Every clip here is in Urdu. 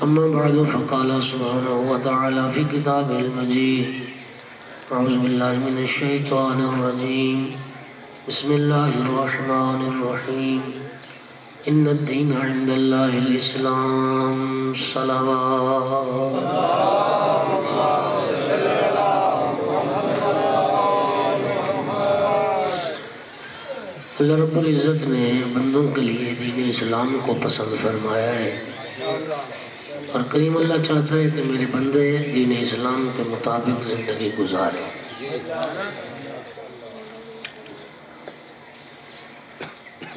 أما بعد فقال سبحانه وتعالى في كتابه المجيد أعوذ بالله من الشيطان الرجيم بسم الله الرحمن الرحيم إن الدين عند الله الإسلام صلوات اللہ رب العزت نے بندوں کے لیے دین اسلام کو پسند فرمایا ہے اور کریم اللہ چاہتا ہے کہ میرے بندے دین اسلام کے مطابق زندگی گزاریں۔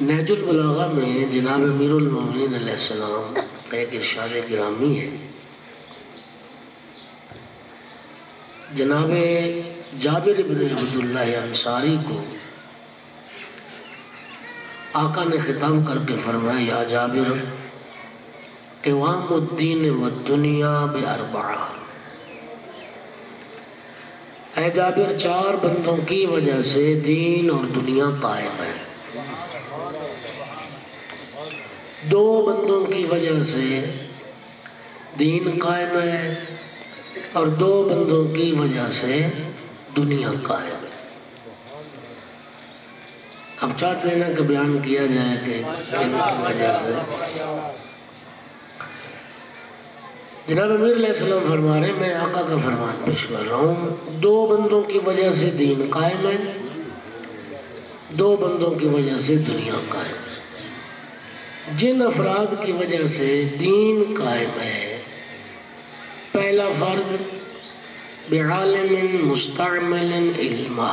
نہج البلاغہ میں جناب امیر المومنین علیہ السلام کا ایک ارشاد گرامی ہے۔ جناب جابر بن عبداللہ انصاری کو آقا نے خطاب کر کے فرمایا یا جابر قوام الدین والدنیا باربعہ، اے جابر چار بندوں کی وجہ سے دین اور دنیا قائم ہے، دو بندوں کی وجہ سے دین قائم ہے اور دو بندوں کی وجہ سے دنیا قائم ہے۔ اب چاہتے ہیں نا کہ بیان کیا جائے کہ ان کی وجہ سے جناب امیر علیہ السلام فرما رہے ہیں میں آقا کا فرمان پیش کر رہا ہوں، دو بندوں کی وجہ سے دین قائم ہے، دو بندوں کی وجہ سے دنیا قائم ہے۔ جن افراد کی وجہ سے دین قائم ہے، پہلا فرد بعالم مستعمل علما،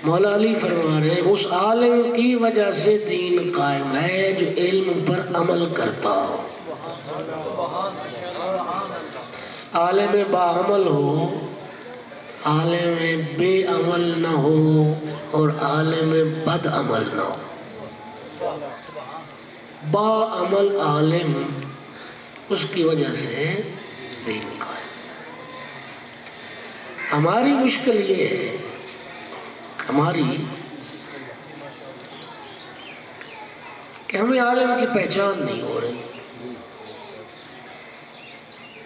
مولا علی فرما رہے ہیں اس عالم کی وجہ سے دین قائم ہے جو علم پر عمل کرتا ہو۔ عالم باعمل ہو، عالم بے عمل نہ ہو اور عالم بد عمل نہ ہو۔ با عمل عالم اس کی وجہ سے دین قائم۔ ہماری مشکل یہ ہے ہماری کہ ہمیں عالم کی پہچان نہیں ہو رہی۔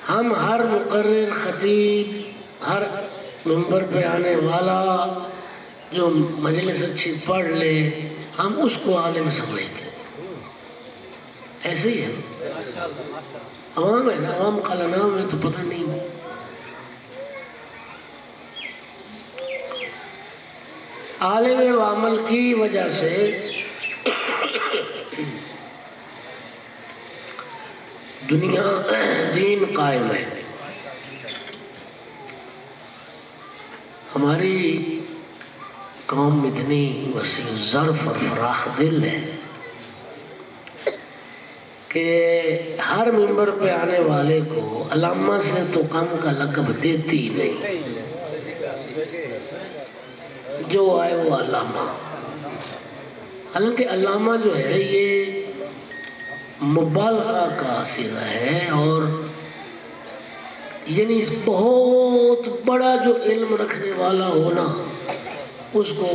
ہم ہر مقرر خطیب ہر منبر پہ آنے والا جو مجلس اچھی پڑھ لے ہم اس کو عالم سمجھتے ہیں۔ ایسے ہی ہے عوام ہے نا، عوام کا نام ہے تو پتہ نہیں۔ عالم و عمل کی وجہ سے دنیا دین قائم ہے۔ ہماری قوم اتنی وسیع ظرف اور فراخ دل ہے کہ ہر منبر پہ آنے والے کو علامہ سے تو کم کا لقب دیتی نہیں، جو آئے وہ علامہ۔ حالانکہ علامہ جو ہے یہ مبالغہ کا صیغہ ہے اور یعنی بہت بڑا جو علم رکھنے والا ہونا اس کو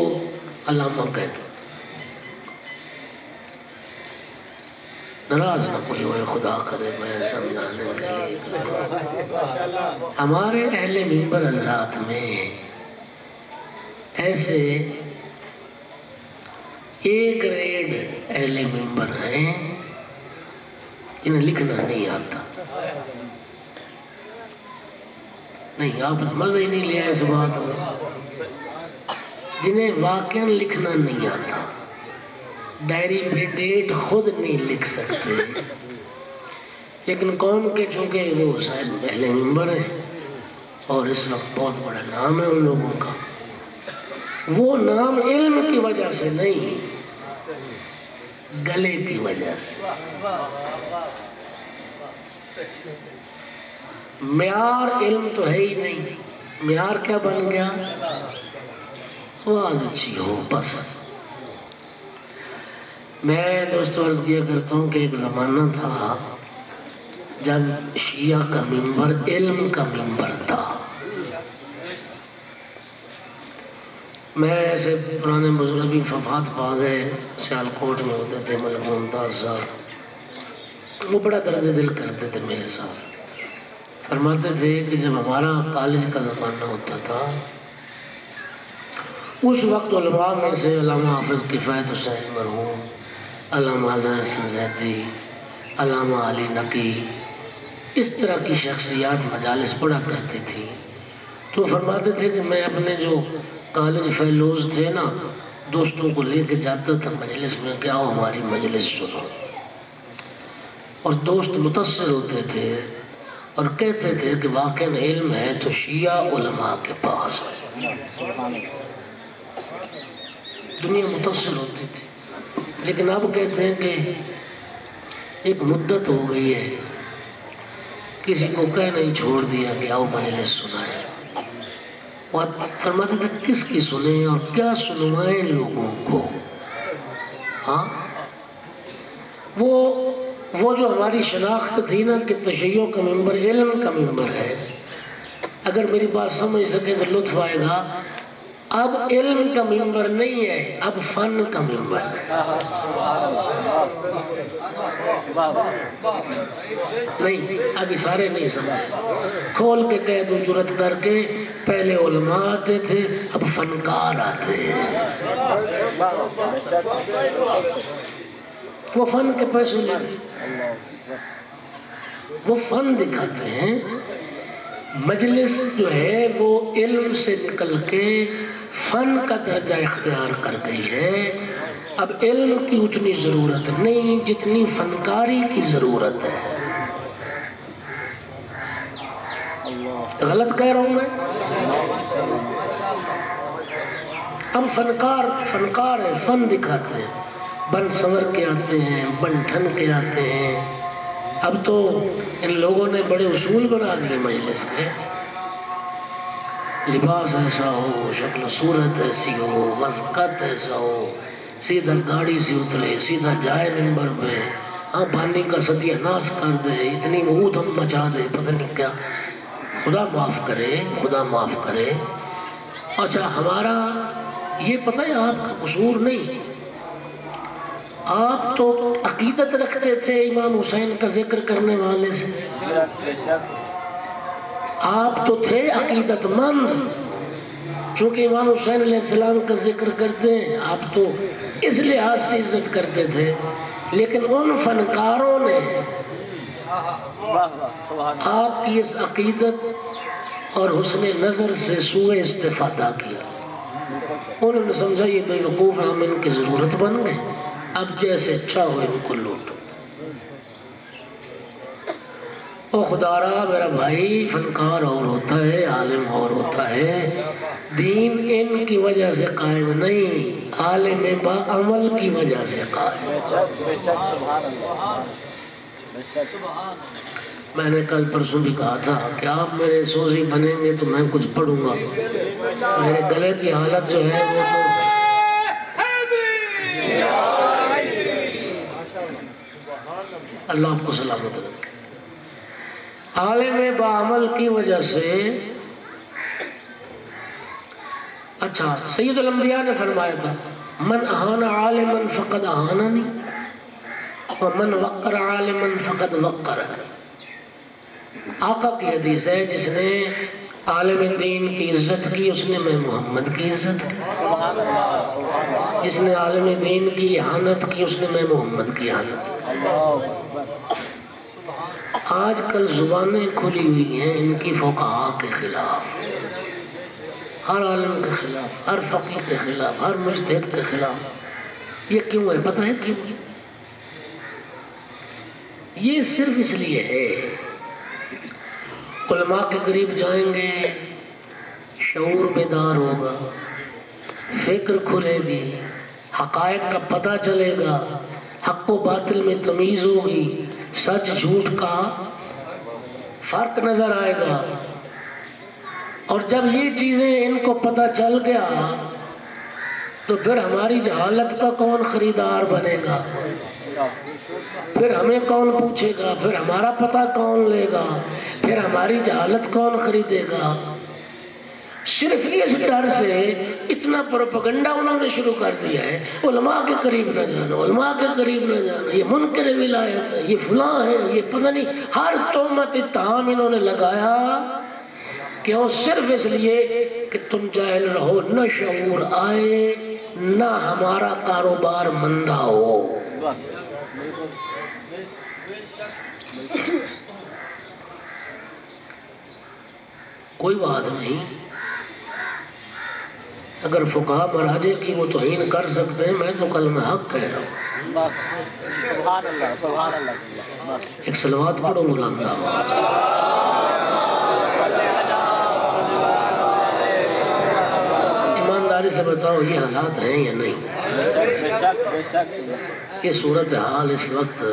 علامہ کہتے ہیں۔ ناراض نہ کوئی ہوئے، خدا کرے میں سمجھانے کے لیے۔ ہمارے اہل منبر حضرات میں ایسے ایک ریڈ اہل منبر ہیں جنہیں لکھنا نہیں آتا۔ نہیں آپ مزہ ہی نہیں لیا اس بات میں، جنہیں واقعاً لکھنا نہیں آتا، ڈائری پہ ڈیٹ خود نہیں لکھ سکتے، لیکن قوم کے چونکہ وہ صاحب اہل منبر ہیں اور اس وقت بہت بڑا نام ہے ان لوگوں کا، وہ نام علم کی وجہ سے نہیں گلے کی وجہ سے۔ معیار علم تو ہے ہی نہیں، معیار کیا بن گیا؟ آواز اچھی ہو بس۔ میں دوستو عرض کیا کرتا ہوں کہ ایک زمانہ تھا جب شیعہ کا منبر علم کا منبر تھا۔ میں ایسے پرانے بزرگ بھی وفات پا گئے، سیالکوٹ میں ہوتے تھے ملک ممتاز صاحب، وہ بڑا درد دل کرتے تھے میرے ساتھ. فرماتے تھے کہ جب ہمارا کالج کا زمانہ ہوتا تھا اس وقت علماء میں سے علامہ حافظ کفایت حسین مرحوم، علامہ اظہر حسن زیدی، علامہ علی نقی، اس طرح کی شخصیات مجالس پڑھا کرتی تھی. تو فرماتے تھے کہ میں اپنے جو کالج فیلوز تھے نا دوستوں کو لے کے جاتا تھا مجلس میں کہ آؤ ہماری مجلس سنو، اور دوست متاثر ہوتے تھے اور کہتے تھے کہ واقعی علم ہے تو شیعہ علماء کے پاس ہے. دنیا متاثر ہوتی تھی. لیکن اب کہتے ہیں کہ ایک مدت ہو گئی ہے کسی کو کہہ نہیں چھوڑ دیا کہ آؤ مجلس سنائیں. اور فرماتے تھے کس کی سنیں اور کیا سنوائیں لوگوں کو. ہاں وہ جو ہماری شناخت تھی نا کہ تشیع کا ممبر علم کا ممبر ہے، اگر میری بات سمجھ سکیں تو لطف آئے گا. اب علم کا ممبر نہیں ہے، اب فن کا ممبر ہے. نہیں ابھی سارے نہیں سمجھے. کھول کے کہہ دو جرت کر کے، پہلے علماء آتے تھے اب فنکار آتے ہیں. وہ فن کے پیسے لیتے، وہ فن دکھاتے ہیں. مجلس جو ہے وہ علم سے نکل کے فن کا درجہ اختیار کر گئی ہے. اب علم کی اتنی ضرورت نہیں جتنی فنکاری کی ضرورت ہے. غلط کہہ رہا ہوں میں؟ اب فنکار ہے، فن دکھاتے ہیں، بن سنور کے آتے ہیں، بن ٹھن کے آتے ہیں. اب تو ان لوگوں نے بڑے اصول بنا دیے مجلس کے. لباس ایسا ہو، شکل و صورت ایسی ہو، وضقت ایسا ہو، سیدھا گاڑی سے اترے، سیدھا جائے ممبر پہ، ہاں بانی کا ستیہ ناش کر دے، اتنی وعود ہم مچا دے، پتہ نہیں کیا. خدا معاف کرے، خدا معاف کرے. اچھا ہمارا یہ پتہ ہے آپ کا قصور نہیں. آپ تو عقیدت رکھتے تھے امام حسین کا ذکر کرنے والے سے. آپ تو تھے عقیدت مند، چونکہ امام حسین علیہ السلام کا ذکر کرتے ہیں آپ تو اس لحاظ سے عزت کرتے تھے. لیکن ان فنکاروں نے آپ کی اس عقیدت اور حسن نظر سے سوء استفادہ کیا. انہوں نے سمجھا یہ بے وقوف ہم ان کی ضرورت بن گئے، اب جیسے اچھا ہو ان کو لوٹو. او خدا را میرا بھائی، فنکار اور ہوتا ہے، عالم اور ہوتا ہے. دین ان کی وجہ سے قائم نہیں، عالم با عمل کی وجہ سے قائم. میں نے کل پرسوں بھی کہا تھا کہ آپ میرے سوزی بنیں گے تو میں کچھ پڑھوں گا. میرے گلے کی حالت جو ہے وہ تو اللہ آپ کو سلامت رکھے. عالم بعمل کی وجہ سے. اچھا سید الانبیاء نے فرمایا تھا من اہان عالما فقد اہاننی ومن وقر عالما فقد وقرنی. آقا کی حدیث ہے جس نے عالم دین کی عزت کی اس نے میں محمد کی عزت کی، جس نے عالم دین کی اہانت کی اس نے میں محمد کی اہانت کی. آج کل زبانیں کھلی ہوئی ہیں ان کی فقہاء کے خلاف، ہر عالم کے خلاف، ہر فقیہ کے خلاف، ہر مجتہد کے خلاف. یہ کیوں ہے پتہ ہے کیوں؟ یہ صرف اس لیے ہے علماء کے قریب جائیں گے، شعور بیدار ہوگا، فکر کھلے گی، حقائق کا پتہ چلے گا، حق و باطل میں تمیز ہوگی، سچ جھوٹ کا فرق نظر آئے گا. اور جب یہ چیزیں ان کو پتہ چل گیا تو پھر ہماری جہالت کا کون خریدار بنے گا؟ پھر ہمیں کون پوچھے گا؟ پھر ہمارا پتہ کون لے گا؟ پھر ہماری جہالت کون خریدے گا؟ صرف اس ڈر سے اتنا پروپیگنڈا انہوں نے شروع کر دیا ہے، علماء کے قریب نہ جانا، علماء کے قریب نہ جانا، یہ منکر ولایت ہے، یہ فلاں ہے، یہ پتہ نہیں، ہر تہمت اتہام انہوں نے لگایا۔ کیوں؟ صرف اس لیے کہ تم جاہل رہو، نہ شعور آئے، نہ ہمارا کاروبار مندہ ہو۔ کوئی بات نہیں، اگر فقہا مراجع کی وہ توہین کر سکتے ہیں، میں تو کلمہ حق کہہ رہا ہوں۔ سبحان اللہ، سبحان اللہ۔ ایک صلوات پڑھو مولانا۔ ایمانداری سے بتاؤ یہ حالات ہیں یا نہیں؟ یہ صورتحال اس وقت،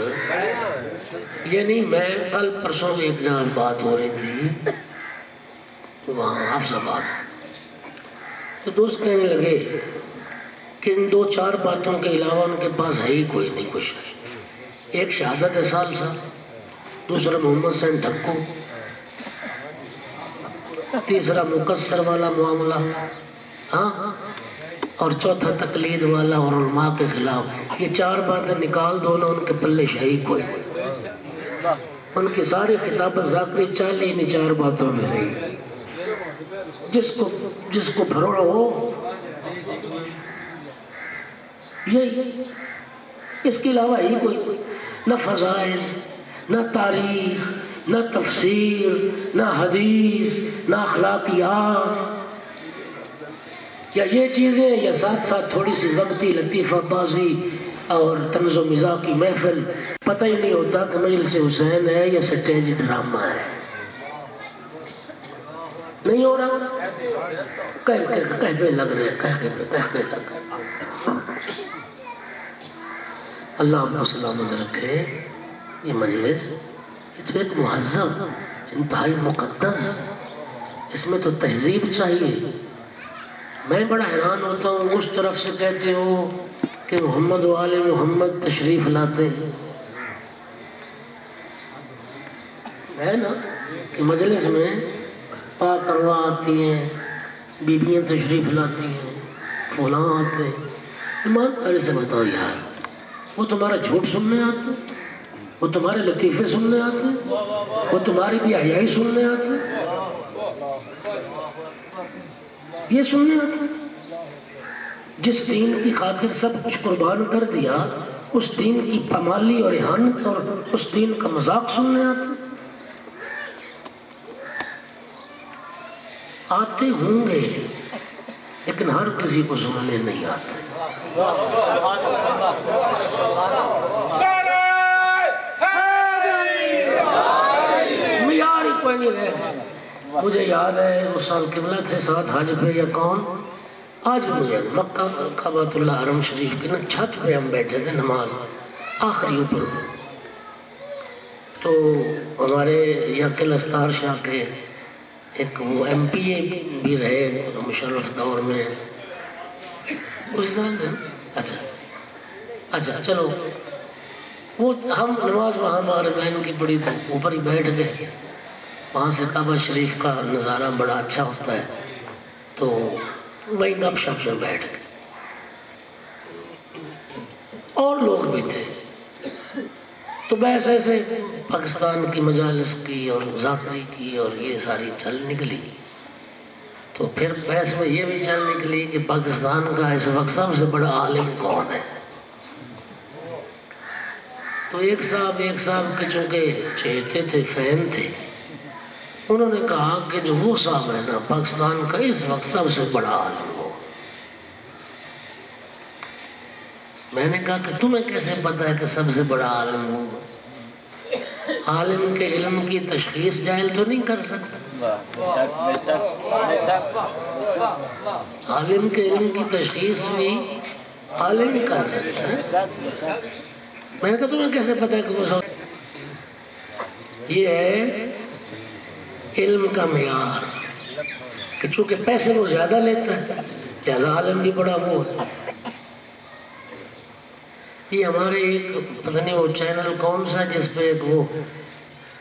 یہ نہیں، میں کل پرسوں ایک جگہ بات ہو رہی تھی وہاں حافظ آباد، تو دوست کہنے لگے کہ ان 2-4 باتوں کے علاوہ ان کے پاس ہے ہی کوئی نہیں کچھ۔ ایک شہادت سال صاحب، دوسرا محمد حسین ڈھکو، تیسرا مقصر والا معاملہ، ہاں، اور چوتھا تقلید والا اور علماء کے خلاف۔ یہ 4 باتیں نکال دو نا، ان کے پلے شاہی کوئی، ان کی ساری خطابت ذاکری چالی انہی 4 باتوں میں رہی۔ جس کو پھروڑا ہو یہی، اس کے علاوہ ہی کوئی، نہ فضائل، نہ تاریخ، نہ تفسیر، نہ حدیث، نہ اخلاقیات، یا یہ چیزیں، یا ساتھ ساتھ تھوڑی سی وقتی لطیفہ بازی اور طنز و مزاح کی محفل، پتہ ہی نہیں ہوتا کہ مجلس حسین ہے یا سٹیج ڈرامہ ہے۔ نہیں ہو رہا، کہہ لگ رہے، کہہ لگ۔ اللہ ہم کو سلامت رکھے۔ یہ مجلس، یہ تو ایک مہذب، انتہائی مقدس، اس میں تو تہذیب چاہیے۔ میں بڑا حیران ہوتا ہوں، اس طرف سے کہتے ہو کہ محمد و آل محمد تشریف لاتے ہے نا، کہ مجلس میں پاک ارواح آتی ہیں، بیبیاں تشریف لاتی ہیں، فلاں آتے ہیں۔ ایمانداری سے بتاؤ یار، وہ تمہارا جھوٹ سننے آتے، وہ تمہارے لطیفے سننے آتے، وہ تمہاری بھی حیائی سننے آتے، یہ سننے آتے؟ جس دین کی خاطر سب کچھ قربان کر دیا، اس دین کی پامالی اور اہانت اور اس دین کا مذاق سننے آتے ہوں گے، لیکن ہر کسی کو سننے نہیں آتے۔ معیار ہی کوئی نہیں رہے۔ مجھے یاد ہے اس سال قبلہ تھے ساتھ حج پہ یا کون، آج مجھے مکہ کعبۃ اللہ حرم شریف کی نا چھت پہ ہم بیٹھے تھے نماز آخری اوپر، تو ہمارے یقل استار شاہ کے ایک وہ ایم پی اے بھی رہے مشرف دور میں، اچھا چلو، وہ ہم نماز وہاں ہمارے بہن کی پڑی تو اوپر ہی بیٹھ گئے۔ وہاں سے کعبہ شریف کا نظارہ بڑا اچھا ہوتا ہے، تو وہی گپ شپ میں بیٹھ گئے، اور لوگ بھی تھے، تو بحث ایسے پاکستان کی مجالس کی اور ذاکری کی اور یہ ساری چل نکلی۔ تو پھر بحث میں یہ بھی چل نکلی کہ پاکستان کا اس وقت سب سے بڑا عالم کون ہے۔ تو ایک صاحب کے چونکہ چہتے تھے، فین تھے، انہوں نے کہا کہ جو وہ صاحب ہے نا پاکستان کا اس وقت سب سے بڑا عالم ہو۔ میں نے کہا کہ تمہیں کیسے پتا ہے کہ سب سے بڑا عالم ہو؟ عالم کے علم کی تشخیص جاہل تو نہیں کر سکتا، عالم کے علم کی تشخیص بھی عالم ہی کر سکتا ہے۔ میں نے کہا تمہیں کیسے پتا ہے کہ وہ سب، یہ ہے علم کا معیار، کہ چونکہ پیسے وہ زیادہ لیتا ہے لہذا عالم بھی بڑا وہ ہے۔ یہ ہمارے ایک پتہ نہیں وہ چینل کون سا جس پہ ایک وہ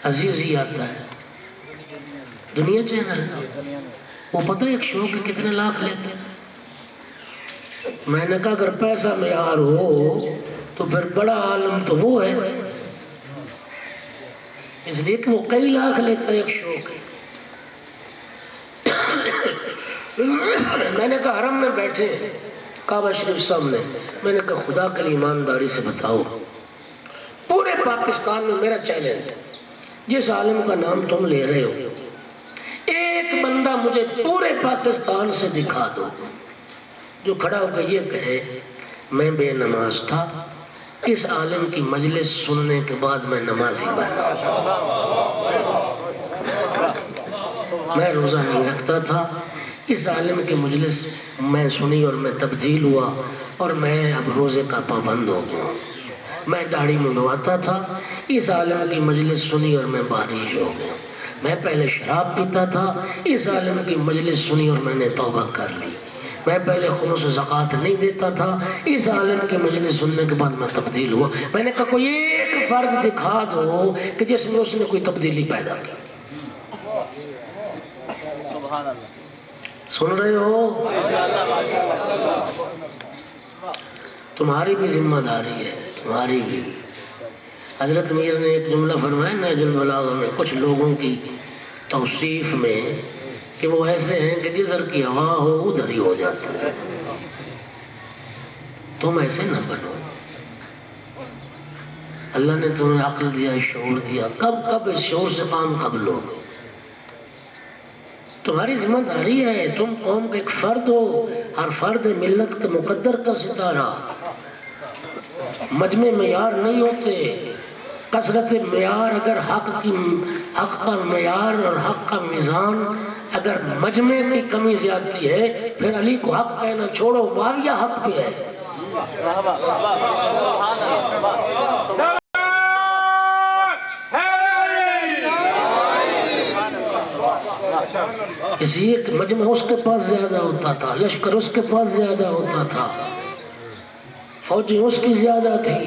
عزیزی آتا ہے، دنیا چینل، وہ پتہ ہے ایک شو کے کتنے لاکھ لیتے ہیں؟ میں نے کہا اگر پیسہ معیار ہو تو پھر بڑا عالم تو وہ ہے، اس لیے کہ وہ کئی لاکھ لیتا ہے ایک شو کے۔ میں نے کہا حرم میں بیٹھے کعبہ شریف سامنے، میں نے کہا خدا کے لیے ایمانداری سے بتاؤ، پورے پاکستان میں میرا چیلنج ہے، جس عالم کا نام تم لے رہے ہو ایک بندہ مجھے پورے پاکستان سے دکھا دو جو کھڑا ہو کر یہ کہے میں بے نماز تھا، اس عالم کی مجلس سننے کے بعد میں نمازی بنا، میں روزہ نہیں رکھتا تھا، اس عالم کی مجلس میں سنی اور میں تبدیل ہوا اور میں اب روزے کا پابند ہو گیا، میں داڑھی منڈواتا تھا، اس عالم کی مجلس سنی اور میں بارش ہو گیا، میں پہلے شراب پیتا تھا، اس عالم کی مجلس سنی اور میں نے توبہ کر لی، میں پہلے خمس و زکوٰۃ نہیں دیتا تھا، اس عالم کی مجلس سننے کے بعد میں تبدیل ہوا۔ میں نے کہا کوئی ایک فرد دکھا دو کہ جس میں اس نے کوئی تبدیلی پیدا کی۔ سن رہے ہو؟ تمہاری بھی ذمہ داری ہے، تمہاری بھی۔ حضرت میر نے ایک جملہ فرمایا نہج البلاغہ میں کچھ لوگوں کی توصیف میں کہ وہ ایسے ہیں کہ جدھر کی ہوا ہو ادھر ہی ہو جاتا ہے، تم ایسے نہ بنو، اللہ نے تمہیں عقل دیا، شعور دیا، کب اس شعور سے کام کب لو، تمہاری ذمہ داری ہے، تم قوم کا ایک فرد ہو، ہر فرد ملت کے مقدر کا ستارہ، مجمع معیار نہیں ہوتے، کثرت معیار اگر حق کا معیار اور حق کا میزان اگر مجمع کی کمی زیادتی ہے پھر علی کو حق کہنا چھوڑو، معاویہ حق پہ ہے۔ اس لیے کہ مجمع اس کے پاس زیادہ ہوتا تھا، لشکر اس کے پاس زیادہ ہوتا تھا، فوجی اس کی زیادہ تھی،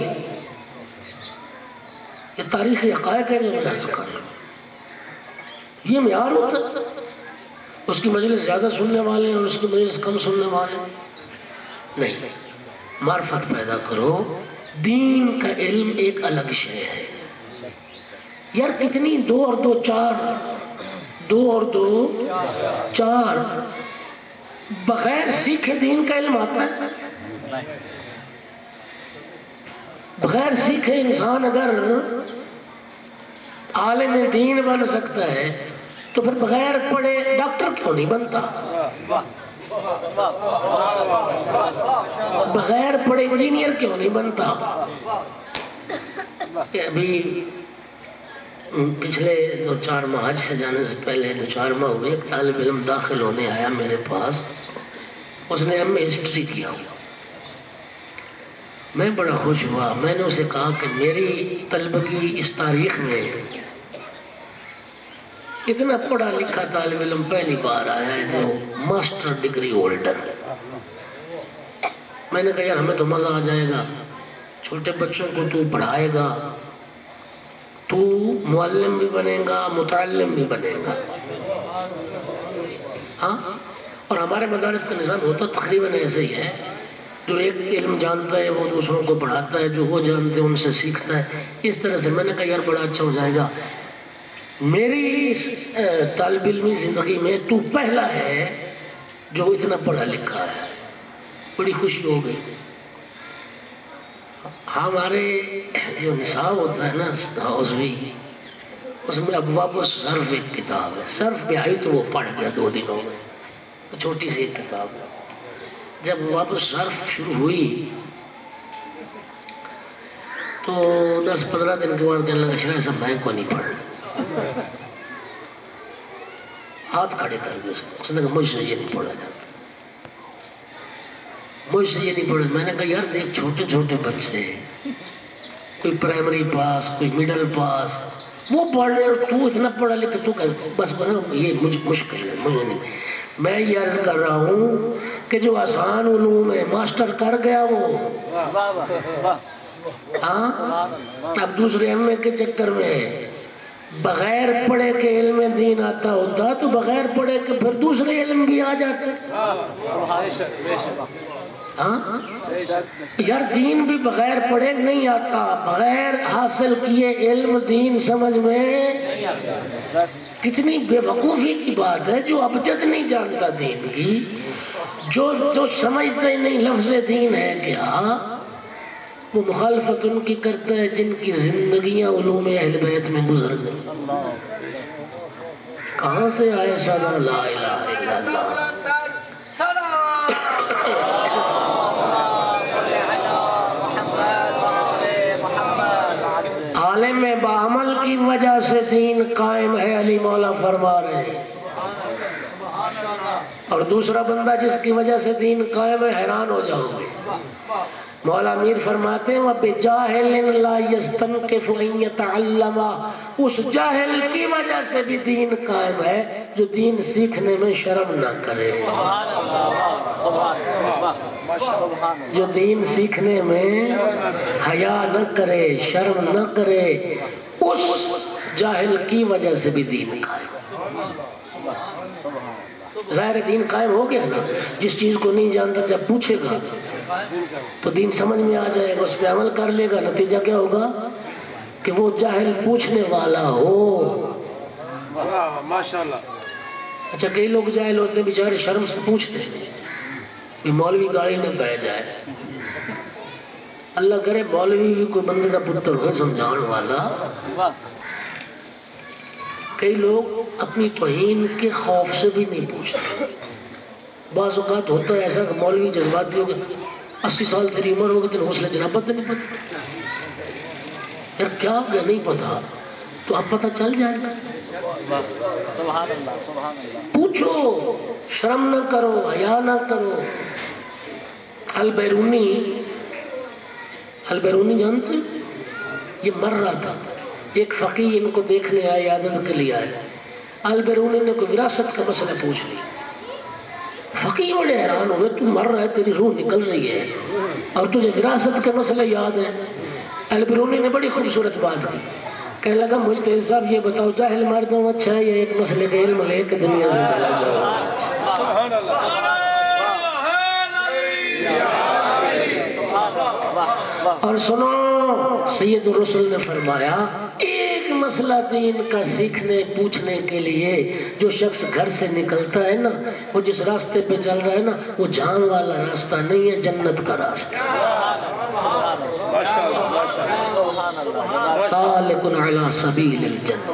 یہ تاریخی حقائق ہے جو میں عرض کر رہا ہوں، یہ معیار ہوتا ہے، اس کی مجلس زیادہ سننے والے ہیں اور اس کی مجلس کم سننے والے نہیں، معرفت پیدا کرو، دین کا علم ایک الگ شے ہے، یار کتنی 2 اور 2 4، 2 اور 2 4، بغیر سیکھے دین کا علم آتا ہے؟ بغیر سیکھے انسان اگر عالم دین بن سکتا ہے تو پھر بغیر پڑھے ڈاکٹر کیوں نہیں بنتا؟ بغیر پڑھے انجینئر کیوں نہیں بنتا؟ ابھی پچھلے 2-4 ماہ حج سے جانے سے پہلے 2-4 ماہ ہوئے، ایک طالب علم داخل ہونے آیا میرے پاس، اس نے ایم اے ہسٹری کیا ہوا، میں بڑا خوش ہوا، میں نے اسے کہا کہ میری طلبگی اس تاریخ میں اتنا پڑھا لکھا طالب علم پہلی بار آیا ہے جو ماسٹر ڈگری ہولڈر ہے۔ میں نے کہا یار ہمیں تو مزہ آ جائے گا، چھوٹے بچوں کو تو پڑھائے گا، تو معلم بھی بنے گا، متعلم بھی بنے گا، ہاں، اور ہمارے مدارس کا نظام ہوتا تقریباً ایسے ہی ہے، جو ایک علم جانتا ہے وہ دوسروں کو پڑھاتا ہے، جو وہ جانتے ہیں ان سے سیکھتا ہے، اس طرح سے۔ میں نے کہا یار بڑا اچھا ہو جائے گا، میری اس طالب علمی زندگی میں تو پہلا ہے جو اتنا پڑھا لکھا ہے، بڑی خوشی ہو گئی۔ ہمارے جو نصاب ہوتا ہے نا حوزوی، اس میں ابواب الصرف ایک کتاب ہے، صرف پہ آئی تو وہ پڑھ گیا 2 دنوں میں، چھوٹی سی ایک کتاب ہے۔ جب ابواب الصرف شروع ہوئی تو 10-15 دن کے بعد کہنے لگا شرح صاحب میں کو نہیں پڑھنا، ہاتھ کھڑے کر دیا اس نے کہا مجھ سے یہ نہیں پڑھا جاتا، مجھ سے یہ نہیں پڑھا۔ میں نے کہا یار دیکھ چھوٹے چھوٹے بچے، کوئی پرائمری پاس، کوئی مڈل پاس، وہ پڑھ رہے اور تو اتنا پڑھا لکھا، تو بس یہ مجھے مشکل ہے، مجھے نہیں۔ میں یہ عرض کر رہا ہوں کہ جو آسان علوم ہے ماسٹر کر گیا وہ، ہاں اب دوسرے ایم اے کے چکر میں ہے، بغیر پڑھے کے علم دین آتا ہوتا تو بغیر پڑھے کے پھر دوسرے علم بھی آ جاتے. ہاں یار دین بھی بغیر پڑھے نہیں آتا، بغیر حاصل کیے علم دین سمجھ میں. کتنی بے وقوفی کی بات ہے جو ابجد نہیں جانتا دین کی، جو سمجھتا ہی نہیں لفظ دین ہے کیا، وہ مخالفت ان کی کرتا ہے جن کی زندگیاں علوم اہل بیت میں گزر گئی. کہاں سے آئے سنا لا الہ الا اللہ. عالم بعمل کی وجہ سے دین قائم ہے، علی مولا فرما رہے ہیں. اور دوسرا بندہ جس کی وجہ سے دین قائم ہے حیران ہو جاؤ گے. مولا میر فرماتے ہیں وَبِجَاهِلٍ لَا يَسْتَنْكِفُ أَن يَتَعَلَّمَ. اس جاہل کی وجہ سے بھی دین قائم ہے جو دین سیکھنے میں شرم نہ کرے، جو دین سیکھنے میں حیا نہ کرے، شرم نہ کرے، اس جاہل کی وجہ سے بھی دین قائم. ظاہر دین قائم ہو گیا نا. جس چیز کو نہیں جانتا جب پوچھے گا تو دین سمجھ میں آ جائے گا، اس پہ عمل کر لے گا. نتیجہ کیا ہوگا کہ وہ جاہل پوچھنے والا ہو. ماشاءاللہ. اچھا کئی لوگ جاہل ہوتے ہیں بیچارے شرم سے پوچھتے ہیں کہ مولوی گاڑی نہ بہ جائے. اللہ کرے مولوی بھی کوئی بندے کا پتر ہو سمجھان والا. کئی لوگ اپنی توہین کے خوف سے بھی نہیں پوچھتے. بعض اوقات ہوتا ہے ایسا کہ مولوی جذباتی ہو گئے، 80 سال تیری عمر ہو گئی تیرے حوصلے جنابت نہیں پتا. یار کیا ہو گیا نہیں پتا تو اب پتا چل جائے گا. پوچھو، شرم نہ کرو، حیا نہ کرو. البیرونی جانتے یہ مر رہا تھا، ایک فقیر ان کو دیکھنے آئے، عادت کے لیے آئے. البیرونی نے کوئی وراثت کا مسئلہ پوچھ لیا. فقیر بڑے حیران ہوئے، تو مر رہا ہے، تیری روح نکل رہی ہے اور تجھے وراثت کے مسئلے یاد ہیں. البیرونی نے بڑی خوبصورت بات کی، کہنے لگا مجھے صاحب یہ بتاؤ جاہل مردہ ہوں اچھا ہے یا ایک مسئلے کا علم لے کے دنیا سے چلا جاؤ. سبحان اللہ. اور سنو سید الرسل نے فرمایا ایک مسئلہ دین کا سیکھنے پوچھنے کے لیے جو شخص گھر سے نکلتا ہے نا، وہ جس راستے پہ چل رہا ہے نا وہ جان والا راستہ نہیں ہے، جنت کا راستہ. سالک علی سبیل الجنہ.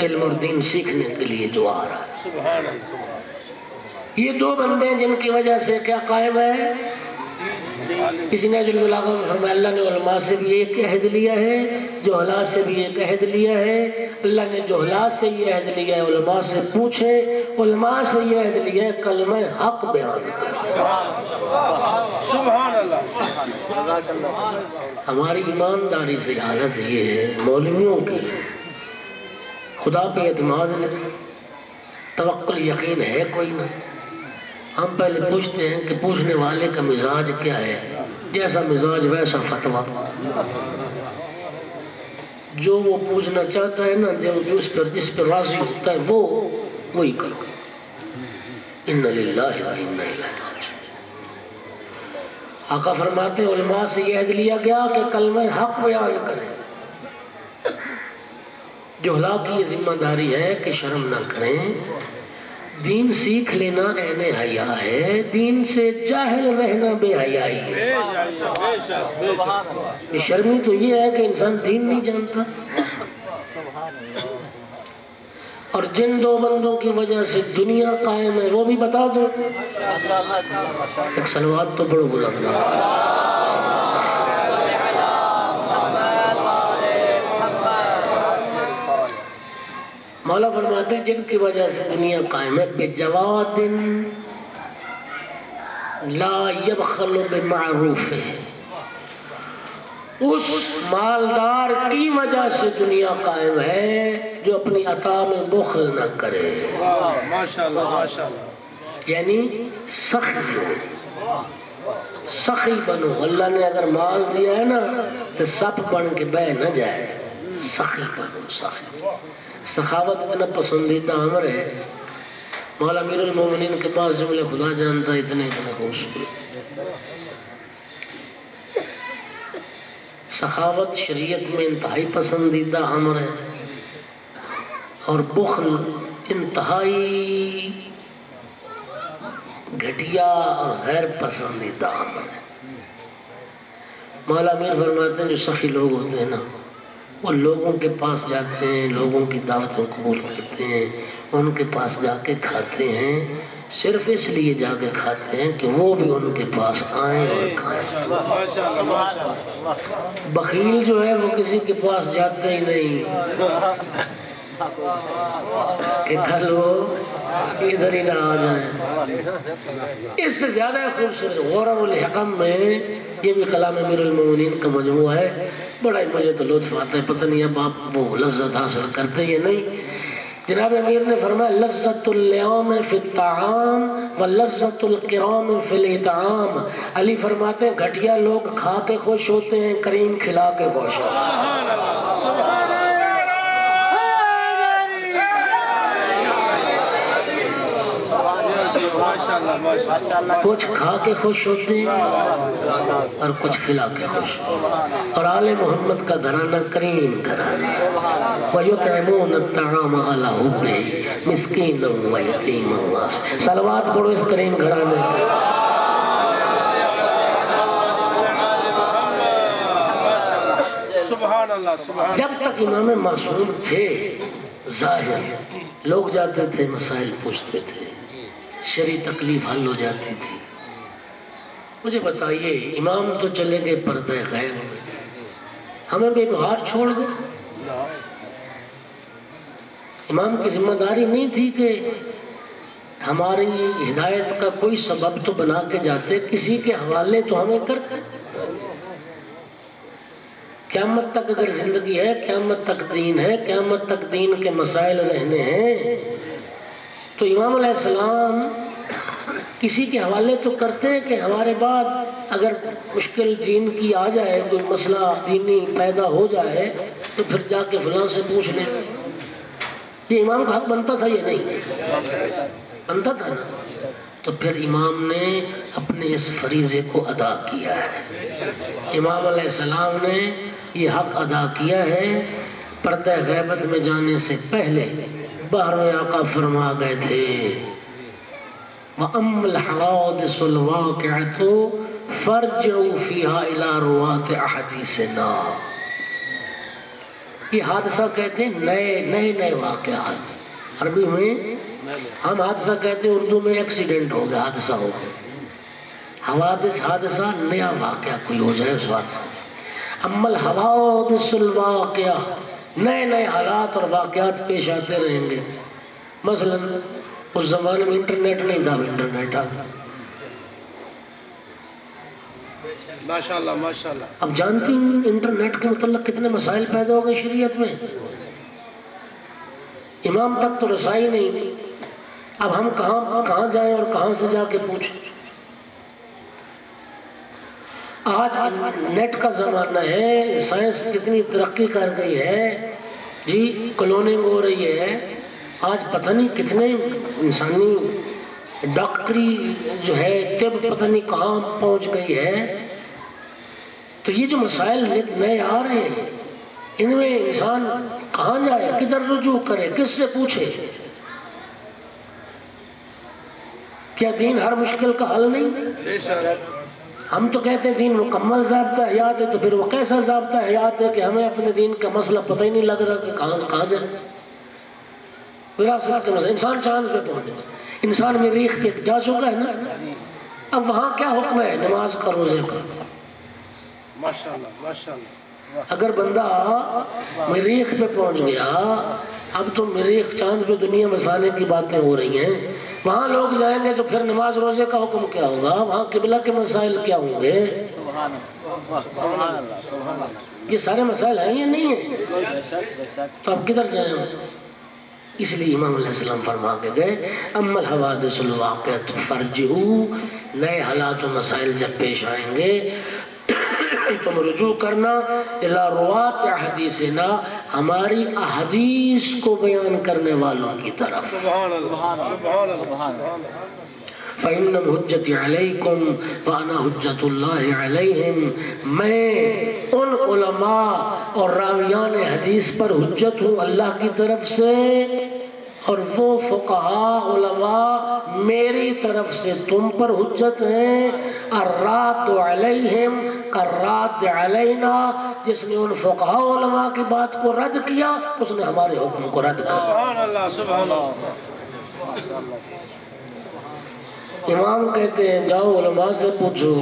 علم اور دین سیکھنے کے لیے جو آ رہا ہے. یہ دو بندے جن کی وجہ سے کیا قائم ہے. کسی نے فرمایا اللہ نے علماء سے بھی ایک عہد لیا ہے، جہلاء سے بھی ایک عہد لیا ہے. اللہ نے جہلاء سے یہ عہد لیا ہے علماء سے پوچھے، علماء سے یہ عہد لیا ہے کلمہ حق بیان کرے. سبحان اللہ. ہماری ایمانداری سے حالت یہ ہے مولویوں کی خدا پہ اعتماد نہیں، توکل یقین ہے کوئی نہ. ہم پہلے پوچھتے ہیں کہ پوچھنے والے کا مزاج کیا ہے، جیسا مزاج ویسا فتویٰ. جو وہ پوچھنا چاہتا ہے نا، جس پر راضی ہوتا ہے وہی کرو. ان للہ و انا الیہ راجعون. آقا فرماتے ہیں علماء سے یہ عہد لیا گیا کہ کلمہ حق بیان کریں. جہلاء کی یہ ذمہ داری ہے کہ شرم نہ کریں. دین سیکھ لینا عین حیا ہے، دین سے جاہل رہنا بے حیائی ہے. شرمی تو یہ ہے کہ انسان دین نہیں جانتا. اور جن دو بندوں کی وجہ سے دنیا قائم ہے وہ بھی بتا دو. ایک صلوات تو بڑو بلند. مولا فرماتے ہیں جن کی وجہ سے دنیا قائم ہے بجواد لا یبخل بمعروف، اس مالدار کی وجہ سے دنیا قائم ہے جو اپنی عطا میں بخل نہ کرے. ماشاءاللہ ماشاءاللہ. یعنی سخی بنو. اللہ نے اگر مال دیا ہے نا تو سپ بن کے بہ نہ جائے. سخی بنو سخی. سخاوت اتنا پسندیدہ امر ہے. مولا امیر المومنین کے پاس جملے خدا جانتا ہے اتنے خوبصورت. سخاوت شریعت میں انتہائی پسندیدہ امر ہے اور بخل انتہائی گھٹیا اور غیر پسندیدہ امر ہے. مولا امیر فرماتے ہیں جو سخی لوگ ہوتے ہیں نا وہ لوگوں کے پاس جاتے ہیں, لوگوں کی دعوتوں قبول کرتے ہیں, ان کے پاس جا کے کھاتے ہیں, صرف اس لیے جا کے کھاتے ہیں کہ وہ بھی ان کے پاس آئیں اور کھائیں. بخیل جو ہے وہ کسی کے پاس جاتا ہی نہیں کہ کل وہ ادھر ہی نہ آ جائیں. اس سے زیادہ خوبصورت غورب الحکم میں یہ بھی کلام امیر المومنین کا مجموعہ ہے. بڑا ہی مجھے تو لطف آتا ہے, پتہ نہیں اب آپ وہ لذت حاصل کرتے یا نہیں. جناب امیر نے فرمایا لذت اللیوم فی الطعام و لذت الکرام فی الاطعام. علی فرماتے ہیں گھٹیا لوگ کھا کے خوش ہوتے ہیں, کریم کھلا کے خوش ہوتے ہیں. کچھ کھا کے خوش ہوتے ہیں اور کچھ کھلا کے خوش. اور آل محمد کا گھرانہ کریم گھرانہ. وَيُطْعِمُونَ الطَّعَامَ عَلَىٰ حُبِّهِ مِسْكِينًا وَيَتِيمًا وَأَسِيرًا. صلوات پڑھو اس کریم گھرانے. سبحان اللہ سبحان. جب تک امام معصوم تھے ظاہر لوگ جاتے تھے, مسائل پوچھتے تھے, شرعی تکلیف حل ہو جاتی تھی. مجھے بتائیے امام تو چلے گئے پردہ غیب میں, ہمیں بے بہار چھوڑ گئے. امام کی ذمہ داری نہیں تھی کہ ہماری ہدایت کا کوئی سبب تو بنا کے جاتے, کسی کے حوالے تو ہمیں کرتے. قیامت تک اگر زندگی ہے, قیامت تک دین ہے, قیامت تک دین کے مسائل رہنے ہیں, تو امام علیہ السلام کسی کے حوالے تو کرتے ہیں کہ ہمارے بعد اگر مشکل دین کی آ جائے, کوئی مسئلہ دینی پیدا ہو جائے تو پھر جا کے فلاں سے پوچھ لیں. یہ امام کا حق بنتا تھا یا نہیں بنتا تھا نا؟ تو پھر امام نے اپنے اس فریضے کو ادا کیا ہے. امام علیہ السلام نے یہ حق ادا کیا ہے. پردہ غیبت میں جانے سے پہلے بارہویں آقا فرما گئے تھے وَأَمَّ الْحَوَادِثُ الْوَاقِعَةُ فَارْجِعُوا فِيهَا إِلَىٰ رُوَاةِ أَحَادِيثِنَا. یہ حادثہ کہتے ہیں نئے واقعات. عربی میں ہم حادثہ کہتے ہیں, اردو میں ایکسیڈنٹ ہو گیا, حادثہ ہو گیا. حوادث حادثہ نیا واقعہ کوئی ہو جائے اس حادثہ. اما الحوادث الواقعہ, نئے حالات اور واقعات پیش آتے رہیں گے. مثلا اس زمانے میں انٹرنیٹ نہیں تھا, انٹرنیٹ آ گیا. ماشاءاللہ ماشاءاللہ. اب جانتی ہوں انٹرنیٹ کے متعلق کتنے مسائل پیدا ہو گئے شریعت میں. امام تک تو رسائی نہیں, اب ہم کہاں جائیں اور کہاں سے جا کے پوچھیں. آج نیٹ کا زمانہ ہے, سائنس کتنی ترقی کر گئی ہے جی, کلوننگ ہو رہی ہے. آج پتہ نہیں کتنے انسانی ڈاکٹری جو ہے طب پتہ نہیں کہاں پہنچ گئی ہے. تو یہ جو مسائل نئے آ رہے ہیں, ان میں انسان کہاں جائے, کدھر رجوع کرے, کس سے پوچھے. کیا دین ہر مشکل کا حل نہیں؟ ہم تو کہتے ہیں دین مکمل ضابطہ حیات ہے, تو پھر وہ کیسا ضابطہ حیات ہے کہ ہمیں اپنے دین کا مسئلہ پتہ ہی نہیں لگ رہا کہ کہاں جائے. وراثت کا مسئلہ, انسان چاند پہ پہنچے, انسان مریخ پہ جا چکا ہے نا, اب وہاں کیا حکم ہے نماز کا, روزے کا. ماشاءاللہ ماشاءاللہ. اگر بندہ مریخ پہ پہنچ گیا, اب تو مریخ چاند پہ دنیا بسانے کی باتیں ہو رہی ہیں, وہاں لوگ جائیں گے تو پھر نماز روزے کا حکم کیا ہوگا, وہاں قبلہ کے مسائل کیا ہوں گے. یہ سارے مسائل ہیں یا نہیں ہیں؟ تو اب کدھر جائیں. اس لیے امام علیہ السلام فرما کے گئے اما الحوادث الواقعۃ فارجعوا. نئے حالات و مسائل جب پیش آئیں گے تم رجوع کرنا الی روات احادیثنا، ہماری احادیث کو بیان کرنے والوں کی طرف. سبحان اللہ سبحان اللہ سبحان اللہ. فَإِنَّ حُجَّتِي عَلَيْكُمْ وَأَنَا حُجَّةُ اللَّهِ عَلَيْهِمْ، میں ان علماء اور راویان حدیث پر حجت ہوں اللہ کی طرف سے، اور وہ فقہاء علماء میری طرف سے تم پر حجت ہیں. الراد علیہم کالراد علینا، جس نے ان فقہاء علماء کی بات کو رد کیا اس نے ہمارے حکم کو رد کیا. سبحان اللہ سبحان اللہ. امام کہتے ہیں جاؤ علماء سے پوچھو،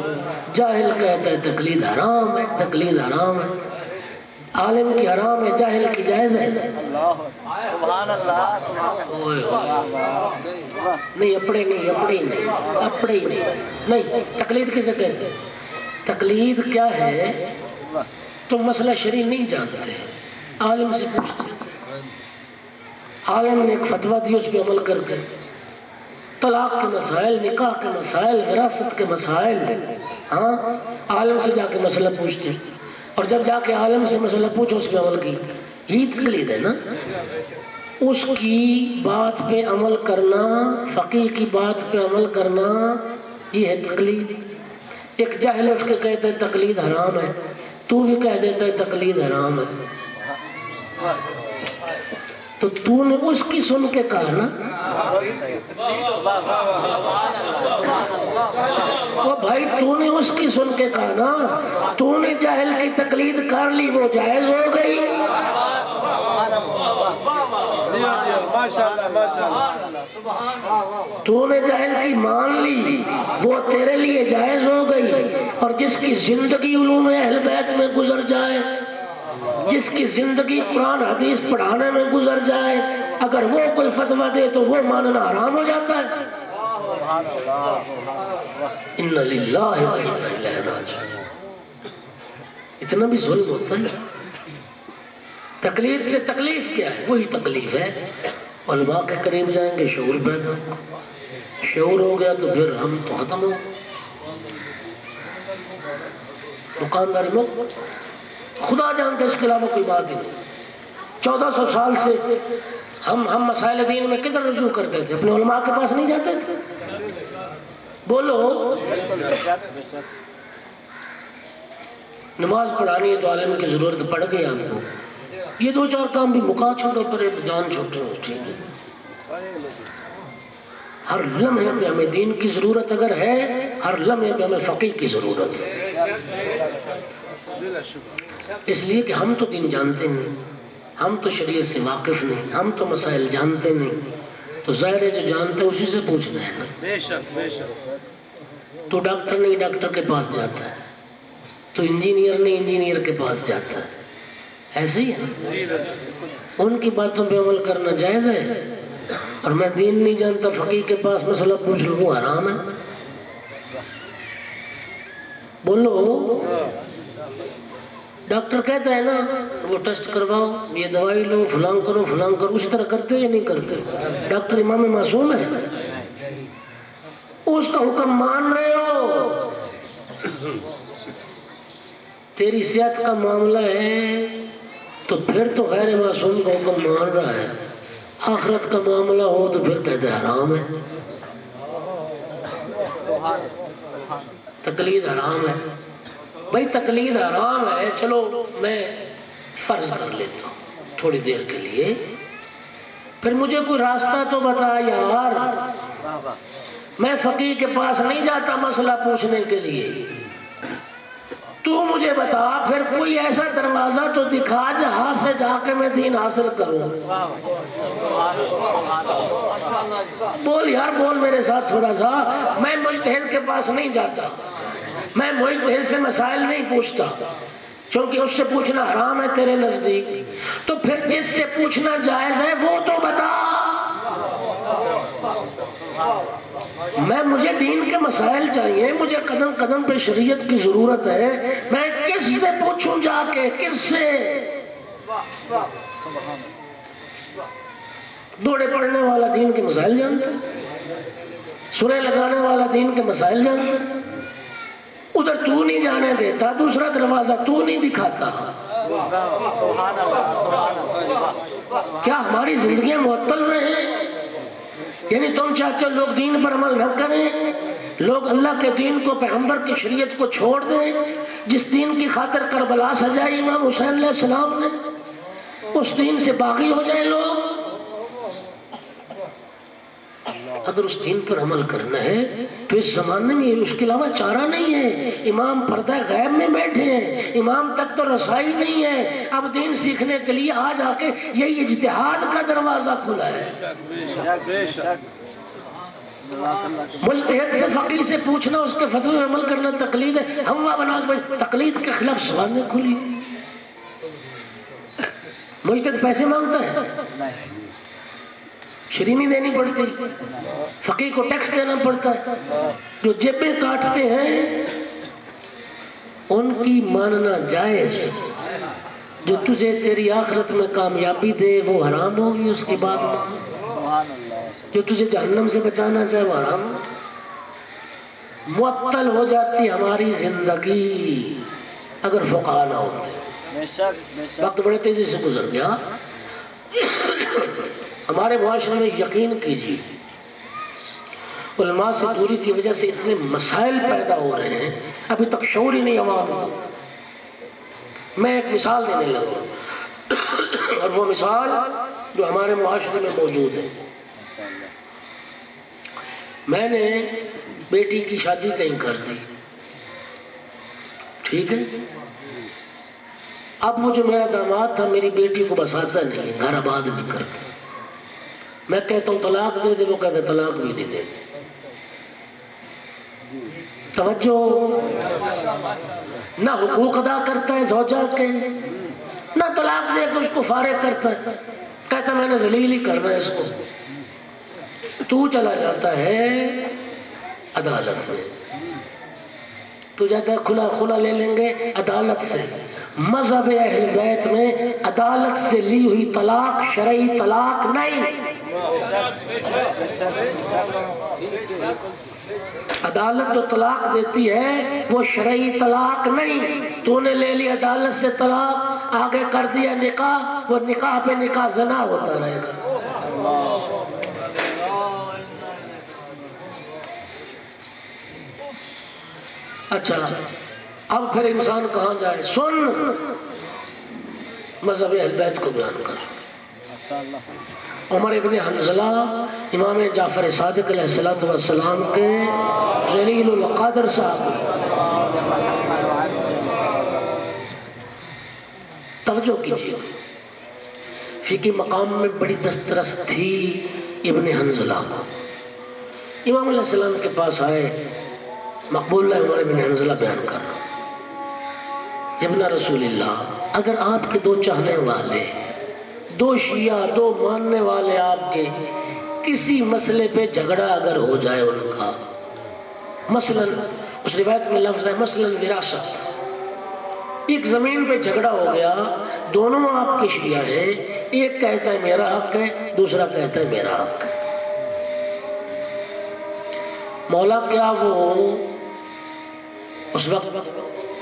جاہل کہتا ہے تقلید حرام ہے، تقلید حرام ہے. عالم کی حرام ہے، جاہل کی جائز ہے. سبحان اللہ. نہیں اپڑے نہیں، اپڑے ہی نہیں، اپڑے ہی نہیں. تقلید کسے کہتے ہیں؟ تقلید کیا ہے؟ تم مسئلہ شرعی نہیں جانتے، عالم سے پوچھتے، عالم نے ایک فتویٰ دی اس پہ عمل کر کے، طلاق کے مسائل، نکاح کے مسائل، وراثت کے مسائل، ہاں عالم سے جا کے مسئلہ پوچھتے، اور جب جا کے عالم سے مسئلہ پوچھو اس پہ عمل کی، یہی تقلید ہے نا. اس کی بات پہ عمل کرنا، فقیہ کی بات پہ عمل کرنا، یہ ہے تقلید. ایک جاہل اس کے کہتے ہیں تقلید حرام ہے، تو بھی کہہ دیتا ہے تقلید حرام ہے، تو تو نے اس کی سن کے کہا نا، وہ بھائی تو نے اس کی سن کے کہا نا، تو نے جاہل کی تقلید کر لی، وہ جائز ہو گئی. ماشاءاللہ ماشاءاللہ. تو نے جاہل کی مان لی، وہ تیرے لیے جائز ہو گئی. اور جس کی زندگی علوم اہل بیت میں گزر جائے، جس کی زندگی قرآن حدیث پڑھانے میں گزر جائے، اگر وہ کوئی فتویٰ دے تو وہ ماننا حرام ہو جاتا ہے. اِنَّ لِلَّهِ وَإِنَّا إِلَيْهِ رَاجِعُونَ. اتنا بھی ظلم ہوتا ہے. تکلیف سے تکلیف کیا ہے؟ وہی تکلیف ہے. علماء کے قریب جائیں گے شعور پیدا، شعور ہو گیا تو پھر ہم تو ختم ہو. دکانداری مت، خدا جانتے اس کے علاوہ کوئی بات نہیں. 1400 سال سے ہم مسائل دین میں کدھر رجوع کرتے تھے؟ اپنے علماء کے پاس نہیں جاتے تھے؟ بولو. نماز پڑھانی ہے تو عالم کی ضرورت پڑ گئی آپ کو. یہ 2-4 کام بھی مکا چھوڑو، پر جان چھوٹو، ٹھیک ہے. ہر لمحے پہ ہمیں دین کی ضرورت اگر ہے، ہر لمحے پہ ہمیں فقیہ کی ضرورت ہے. اس لیے کہ ہم تو دین جانتے نہیں، ہم تو شریعت سے واقف نہیں، ہم تو مسائل جانتے نہیں، تو ظاہر ہے جو جانتے ہیں اسی سے پوچھنا ہے نا. بے شک بے شک. تو ڈاکٹر نہیں ڈاکٹر کے پاس جاتا ہے، تو انجینئر نہیں انجینئر کے پاس جاتا ہے. ایسے ہی ہے، ان کی باتوں پہ عمل کرنا جائز ہے. اور میں دین نہیں جانتا، فقیہ کے پاس مسئلہ پوچھ لوں، وہ حرام ہے. بولو. ڈاکٹر کہتا ہے نا وہ ٹیسٹ کرواؤ، یہ دوائی لو، فلاں کرو فلاں کرو، اسی طرح کرتے ہو یا نہیں کرتے؟ ڈاکٹر امام معصوم ہے، اس کا حکم مان رہے ہو. تیری صحت کا معاملہ ہے تو پھر تو غیر معصوم کا حکم مان رہا ہے. آخرت کا معاملہ ہو تو پھر کہتے ہیں حرام ہے. تقلید حرام ہے. بھائی تقلید حرام ہے، چلو میں فرض کر لیتا ہوں تھوڑی دیر کے لیے، پھر مجھے کوئی راستہ تو بتا یار. میں فقیہ کے پاس نہیں جاتا مسئلہ پوچھنے کے لیے، تو مجھے بتا پھر کوئی ایسا دروازہ تو دکھا جہاں سے جا کے میں دین حاصل کروں. بول یار بول میرے ساتھ تھوڑا سا. میں مجتہد کے پاس نہیں جاتا، میں مجتہد سے مسائل نہیں پوچھتا، کیونکہ اس سے پوچھنا حرام ہے تیرے نزدیک. تو پھر جس سے پوچھنا جائز ہے وہ تو بتا. مجھے دین کے مسائل چاہیے، مجھے قدم قدم پہ شریعت کی ضرورت ہے. میں کس سے پوچھوں جا کے؟ کس سے؟ دوڑے پڑھنے والا دین کے مسائل جانتا ہے، سورے لگانے والا دین کے مسائل جانتا ہے. ادھر تو نہیں جانے دیتا، دوسرا دروازہ تو نہیں دکھاتا. سبحان اللہ سبحان اللہ. کیا ہماری زندگیاں معطل میں ہیں؟ یعنی تم چاہتے ہو لوگ دین پر عمل نہ کریں، لوگ اللہ کے دین کو، پیغمبر کی شریعت کو چھوڑ دیں. جس دین کی خاطر کربلا سجائی امام حسین علیہ السلام نے، اس دین سے باغی ہو جائیں لوگ. اگر اس دین پر عمل کرنا ہے تو اس زمانے میں اس کے علاوہ چارہ نہیں ہے. امام پردہ غیب میں بیٹھے ہیں، امام تک تو رسائی نہیں ہے. اب دین سیکھنے کے لیے آج آ کے یہی اجتہاد کا دروازہ کھلا ہے. بے شک. مجتہد سے فقیر سے پوچھنا، اس کے فتوے میں عمل کرنا تقلید ہے. ہوا بنا کے تقلید کے خلاف سوالیں کھلی. مجتہد پیسے مانگتا ہے، شرینی دینی پڑتی، فقیر کو ٹیکس دینا پڑتا ہے. جو جیبیں کاٹتے ہیں ان کی ماننا جائز. جو تجھے تیری آخرت میں کامیابی دے وہ حرام ہوگی اس کے بعد میں. جو تجھے جہنم سے بچانا چاہے وہ حرام. معطل ہو جاتی ہماری زندگی اگر فقہاء نہ ہوتے. وقت بڑے تیزی سے گزر گیا. ہمارے معاشرے میں یقین کیجیے علماء سے دوری کی وجہ سے اتنے مسائل پیدا ہو رہے ہیں، ابھی تک شعور ہی نہیں عوام کو. میں ایک مثال دینے لگا، اور وہ مثال جو ہمارے معاشرے میں موجود ہے. میں نے بیٹی کی شادی کہیں کر دی، ٹھیک ہے. اب وہ جو میرا داماد تھا میری بیٹی کو بساتا نہیں، گھر آباد نہیں کرتا. میں کہتا ہوں طلاق دے دے، وہ کہتا ہے طلاق بھی نہیں دے. توجہ، نہ حقوق ادا کرتا ہے زوجہ کے، نہ طلاق دے کے اس کو فارغ کرتا ہے. کہتا میں نے ذلیل ہی کرنا ہے اس کو. تو چلا جاتا ہے عدالت میں، تو جاتا ہے کھلا لے لیں گے عدالت سے. مذہب اہل بیت میں عدالت سے لی ہوئی طلاق شرعی طلاق نہیں. عدالت جو طلاق دیتی ہے وہ شرعی طلاق نہیں. تو نے لے لی عدالت سے طلاق، آگے کر دیا نکاح، وہ نکاح پہ نکاح زنا ہوتا رہے گا. اچھا اب پھر انسان کہاں جائے؟ سن مذہب اہل بیت کو بیان کر. عمر ابن حنظلہ امام جعفر صادق علیہ السلام کے جلیل القدر صاحب. توجہ کیجیے، فقہی مقام میں بڑی دسترس تھی ابن حنظلہ کو. امام علیہ السلام کے پاس آئے، مقبول ہے عمر ابن حنظلہ بیان کر رہا. ابن رسول اللہ، اگر آپ کے دو چاہنے والے، دو شیعہ، دو ماننے والے آپ کے کسی مسئلے پہ جھگڑا اگر ہو جائے ان کا، مثلا اس روایت میں لفظ ہے مثلا وراثت، ایک زمین پہ جھگڑا ہو گیا، دونوں آپ کے شیعہ ہیں، ایک کہتا ہے میرا حق ہے، دوسرا کہتا ہے میرا حق ہے. مولا کیا وہ اس وقت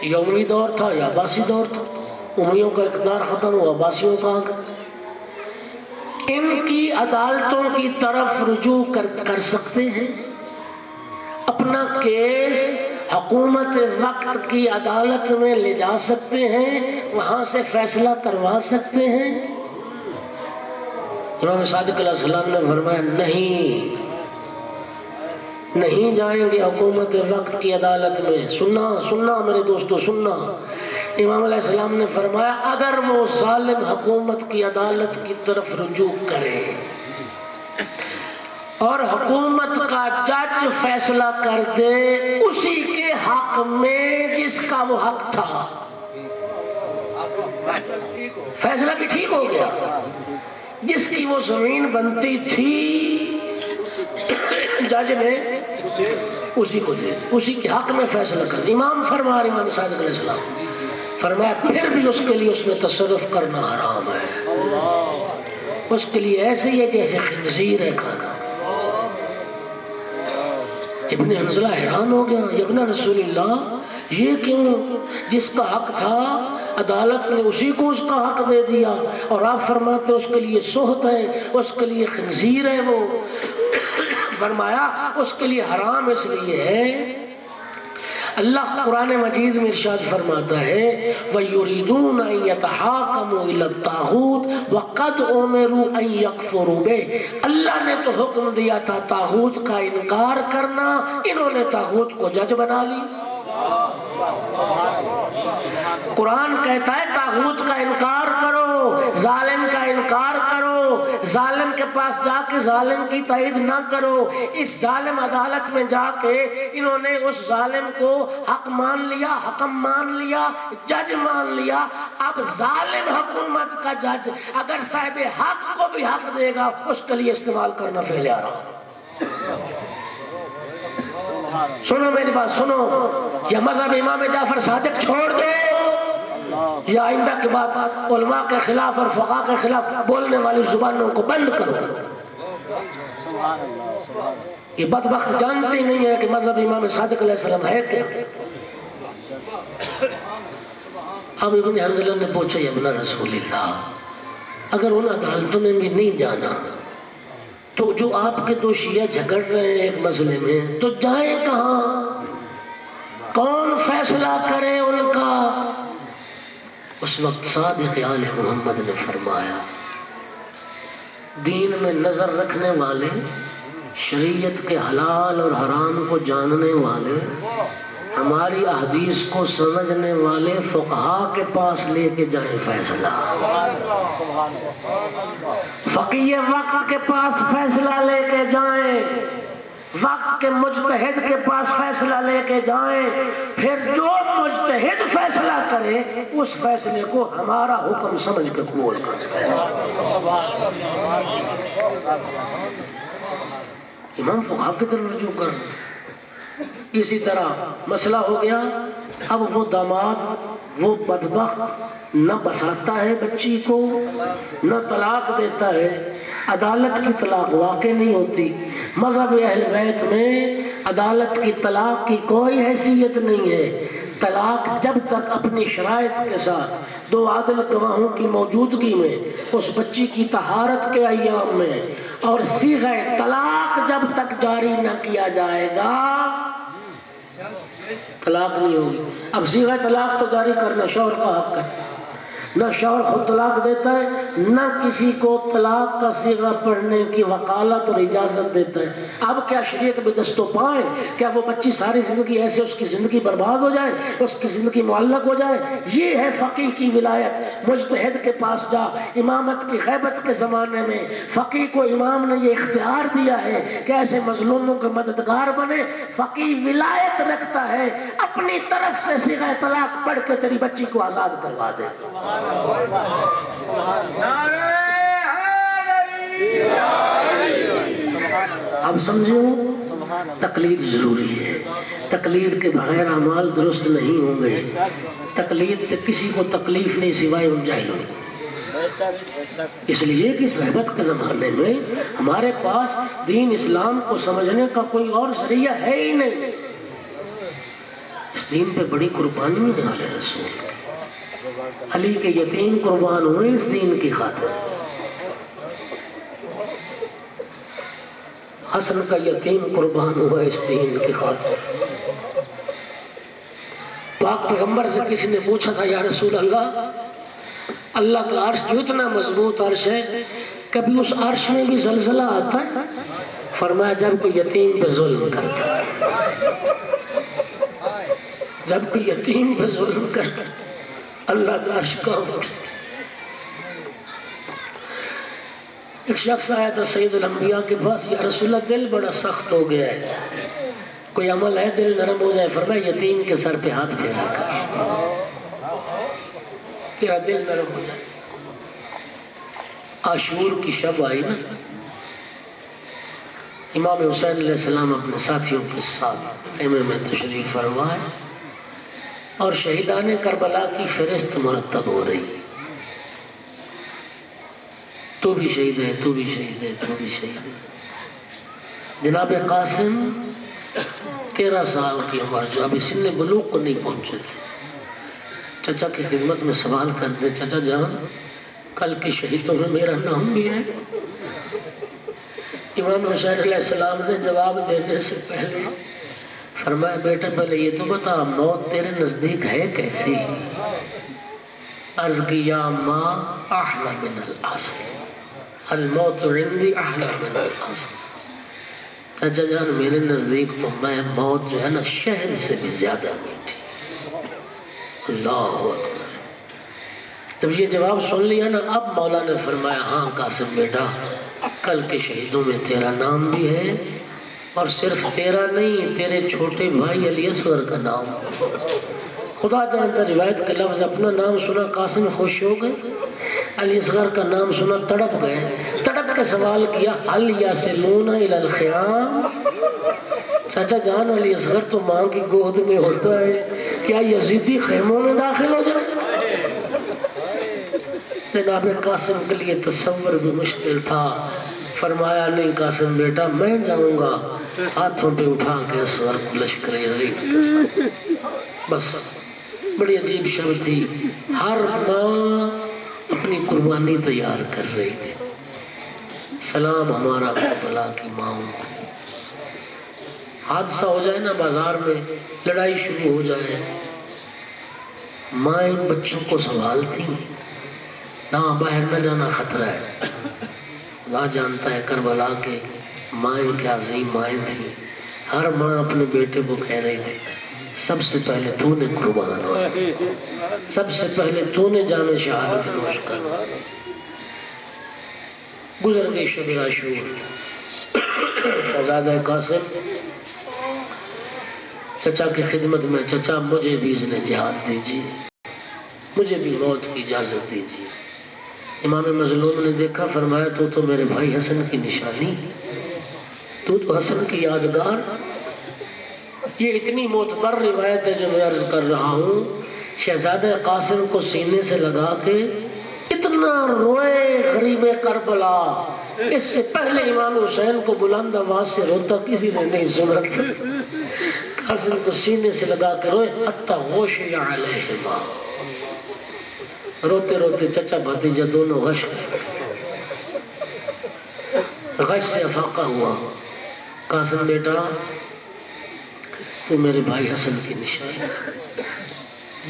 یومی دور تھا یا عباسی دور تھا؟ امیوں کا اقتدار ختم ہوا، عباسیوں کا آگا. ان کی عدالتوں کی طرف رجوع کر سکتے ہیں، اپنا کیس حکومت وقت کی عدالت میں لے جا سکتے ہیں، وہاں سے فیصلہ کروا سکتے ہیں. امام صادق علیہ السلام نے فرمایا نہیں جائیں گے حکومت وقت کی عدالت میں. سننا میرے دوستو سننا. امام علیہ السلام نے فرمایا اگر وہ ظالم حکومت کی عدالت کی طرف رجوع کرے اور حکومت کا جج فیصلہ کر دے اسی کے حق میں جس کا وہ حق تھا، فیصلہ بھی ٹھیک ہو گیا. جس کی وہ زمین بنتی تھی جج نے اسی کو دے، اسی کے حق میں فیصلہ کر. امام فرما رہے امام صادق علیہ السلام فرمایا پھر بھی اس کے لیے اس میں تصرف کرنا حرام ہے. اس کے لیے ایسے ہی ہے جیسے خنزیر ہے کھانا. ابن حنظلہ حیران ہو گیا، ابن رسول اللہ یہ کیوں؟ جس کا حق تھا عدالت نے اسی کو اس کا حق دے دیا، اور آپ فرماتے اس کے لیے سحت ہے، اس کے لیے خنزیر ہے، وہ فرمایا اس کے لیے حرام اس لیے ہے۔ اللہ قرآن مجید میں ارشاد فرماتا ہے وَيُرِيدُونَ أَن يَتَحَاكَمُوا إِلَى الطَّاغُوتِ وَقَدْ أُمِرُوا أَن يَكْفُرُوا بِهِ۔ اللہ نے تو حکم دیا تھا طاغوت کا انکار کرنا، انہوں نے طاغوت کو جج بنا لی۔ قرآن کہتا ہے طاغوت کا انکار کرو، ظالم کا انکار کرو، ظالم کے پاس جا کے ظالم کی تائید نہ کرو۔ اس ظالم عدالت میں جا کے انہوں نے اس ظالم کو حق مان لیا، حکم مان لیا، جج مان لیا۔ اب ظالم حکومت کا جج اگر صاحب حق کو بھی حق دے گا، اس کے لیے استعمال کرنا فعل حرام۔ سنو میری بات سنو، یہ مذہب امام جعفر صادق چھوڑ دو، یا آئندہ کے بعد علماء کے خلاف اور فقہا کے خلاف بولنے والی زبانوں کو بند کرو۔ یہ بدبخت جانتے ہی نہیں ہے کہ مذہب امام صادق علیہ السلام ہے کیا۔ اب ابن حنظلہ نے پوچھا یا ابن رسول اللہ، اگر ان عدالتوں نے بھی نہیں جانا تو جو آپ کے دو شیعہ جھگڑ رہے ہیں ایک مسئلے میں، تو جائیں کہاں؟ کون فیصلہ کرے ان کا؟ اس وقت صادق آل محمد نے فرمایا دین میں نظر رکھنے والے، شریعت کے حلال اور حرام کو جاننے والے، ہماری احادیث کو سمجھنے والے فقہا کے پاس لے کے جائیں فیصلہ۔ فقیہ وقت کے پاس فیصلہ لے کے جائیں، وقت کے مجتہد کے پاس فیصلہ لے کے جائیں، پھر جو مجتہد فیصلہ کرے اس فیصلے کو ہمارا حکم سمجھ کے قبول کریں۔ امام فقہا کی طرف رجوع کر۔ اسی طرح مسئلہ ہو گیا، اب وہ داماد وہ بدبخت نہ بساتا ہے بچی کو، نہ طلاق دیتا ہے، عدالت کی طلاق واقع نہیں ہوتی۔ مذہب اہل بیت میں عدالت کی طلاق کی کوئی حیثیت نہیں ہے۔ طلاق جب تک اپنی شرائط کے ساتھ دو عادل گواہوں کی موجودگی میں، اس بچی کی طہارت کے ایام میں، اور صیغہ طلاق جب تک جاری نہ کیا جائے گا طلاق نہیں ہوگی۔ اب صیغہ طلاق تو جاری کرنا شوہر کا حق ہے، نہ شوہر خود طلاق دیتا ہے، نہ کسی کو طلاق کا صیغہ پڑھنے کی وکالت اور اجازت دیتا ہے۔ اب کیا شریعت میں دست و پائیں؟ کیا وہ بچی ساری زندگی ایسے اس کی زندگی برباد ہو جائے، اس کی زندگی معلق ہو جائے؟ یہ ہے فقیہ کی ولایت۔ مجتہد کے پاس جا، امامت کی غیبت کے زمانے میں فقیہ کو امام نے یہ اختیار دیا ہے کہ ایسے مظلوموں کے مددگار بنے۔ فقیہ ولایت رکھتا ہے، اپنی طرف سے صیغہ طلاق پڑھ کے تیری بچی کو آزاد کروا دے۔ اب سمجھو تقلید ضروری ہے، تقلید کے بغیر اعمال درست نہیں ہوں گے۔ تقلید سے کسی کو تکلیف نہیں سوائے ان جاہلوں کو۔ اس لیے کہ صحبت کے زمانے میں ہمارے پاس دین اسلام کو سمجھنے کا کوئی اور ذریعہ ہے ہی نہیں۔ اس دین پہ بڑی قربانی ہے آل رسول کی۔ علی کے یتیم قربان ہوئے اس دین کی خاطر، حسن کا یتیم قربان ہوا اس دین کی خاطر۔ پاک پیغمبر سے کسی نے پوچھا تھا یا رسول اللہ، اللہ کا عرش جو اتنا مضبوط عرش ہے، کبھی اس عرش میں بھی زلزلہ آتا ہے؟ فرمایا جب کوئی یتیم پہ ظلم کرتا ہے، جب کوئی یتیم پہ ظلم کرتا ہے اللہ کا عرش کام کرتا۔ ایک شخص آیا تھا سید الانبیاء کے پاس، یا رسول اللہ دل بڑا سخت ہو گیا ہے، کوئی عمل ہے دل نرم ہو جائے؟ فرمایا یتیم کے سر پہ ہاتھ پھیرا کر تیرا دل نرم ہو جائے۔ عاشور کی شب آئی نا، امام حسین علیہ السلام اپنے ساتھیوں کے ساتھ خیمے میں تشریف فرما ہے، اور شہیدان کربلا کی فہرست مرتب ہو رہی، تو بھی شہید ہے، تو بھی شہید ہے، تو بھی شہید ہے۔ جناب قاسم 13 سال کی عمر، جو ابھی سن بلوغ کو نہیں پہنچے تھے، چچا کی خدمت میں سوال کرتے، چچا جان کل کے شہیدوں میں میرا نام بھی ہے؟ امام حسین علیہ السلام نے جواب دینے سے پہلے فرمایا بیٹا پہلے یہ تو بتا موت تیرے نزدیک ہے کیسی؟ عرض کی یا ماں احلی من الاصل، الموت عندی احلی من الاصل، چچا جان میرے نزدیک تو میں موت جو ہے نا شہد سے بھی زیادہ میٹھی۔ اللہ اکبر۔ جب یہ جواب سن لیا نا، اب مولا نے فرمایا ہاں قاسم بیٹا کل کے شہیدوں میں تیرا نام بھی ہے، اور صرف تیرا نہیں، تیرے چھوٹے بھائی علی اصغر کا نام۔ خدا جانتا روایت کے لفظ اپنا نام سنا قاسم خوش ہو گئے، علی اصغر کا نام سنا تڑپ گئے، تڑپ کے سوال کیا حل یاسلون الی الخیام، چچا جان علی اصغر تو ماں کی گود میں ہوتا ہے، کیا یزیدی خیموں میں داخل ہو جائے؟ جناب قاسم کے لیے تصور بھی مشکل تھا، فرمایا نہیں قاسم بیٹا میں جاؤں گا، ہاتھوں پہ اٹھا کے اصغر کو لشکر یزید کے ساتھ۔ بس بڑی عجیب شب تھی، ہر ماں اپنی قربانی تیار کر رہی تھی۔ سلام ہمارا کربلا کی ماؤں کو، حادثہ ہو جائے نا بازار میں، لڑائی شروع ہو جائے، مائیں بچوں کو سنبھالتی، نہ باہر نہ جانا خطرہ ہے۔ اللہ جانتا ہے کربلا کے مائیں کیا عظیم مائیں تھیں، ہر ماں اپنے بیٹے کو کہہ رہی تھی سب سے پہلے تو نے قربان ہو، سب سے پہلے تو نے جان شہادت نوش کر۔ گزر گئی شب عاشور، شہزادہ قاسم چچا کی خدمت میں، چچا مجھے بھی اذن جہاد دیجیے، مجھے بھی موت کی اجازت دیجیے۔ امام مظلوم نے دیکھا، فرمایا تو میرے بھائی حسن کی نشانی، تو حسن کی یادگار۔ یہ اتنی معتبر روایت ہے جو میں عرض کر رہا ہوں، شہزادہ قاسم کو سینے سے لگا کے اتنا روئے غریب کربلا، اس سے پہلے امام حسین کو بلند آواز سے روتا کسی نے نہیں سنا تھا۔ قاسم کو سینے سے لگا کے روئے، حتی غشی علیہما، روتے روتے چچا بھتیجا دونوں غش گئے، غش سے افاقہ ہوا۔ قاسم بیٹا تو میرے بھائی حسن کی نشانی،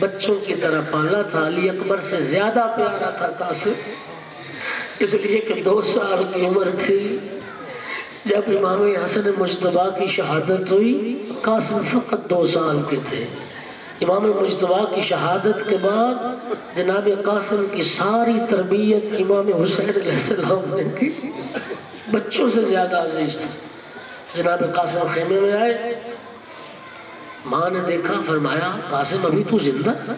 بچوں کی طرح پالا تھا، علی اکبر سے زیادہ پیارا تھا قاسم، اس لیے کہ 2 سال کی عمر تھی جب امام حسن مجتبیٰ کی شہادت ہوئی، قاسم فقط 2 سال کے تھے۔ امام مجتبیٰ کی شہادت کے بعد جناب قاسم کی ساری تربیت امام حسین علیہ السلام نے کی، بچوں سے زیادہ عزیز تھا۔ جناب قاسم خیمے میں آئے، ماں نے دیکھا، فرمایا قاسم ابھی تو زندہ ہے،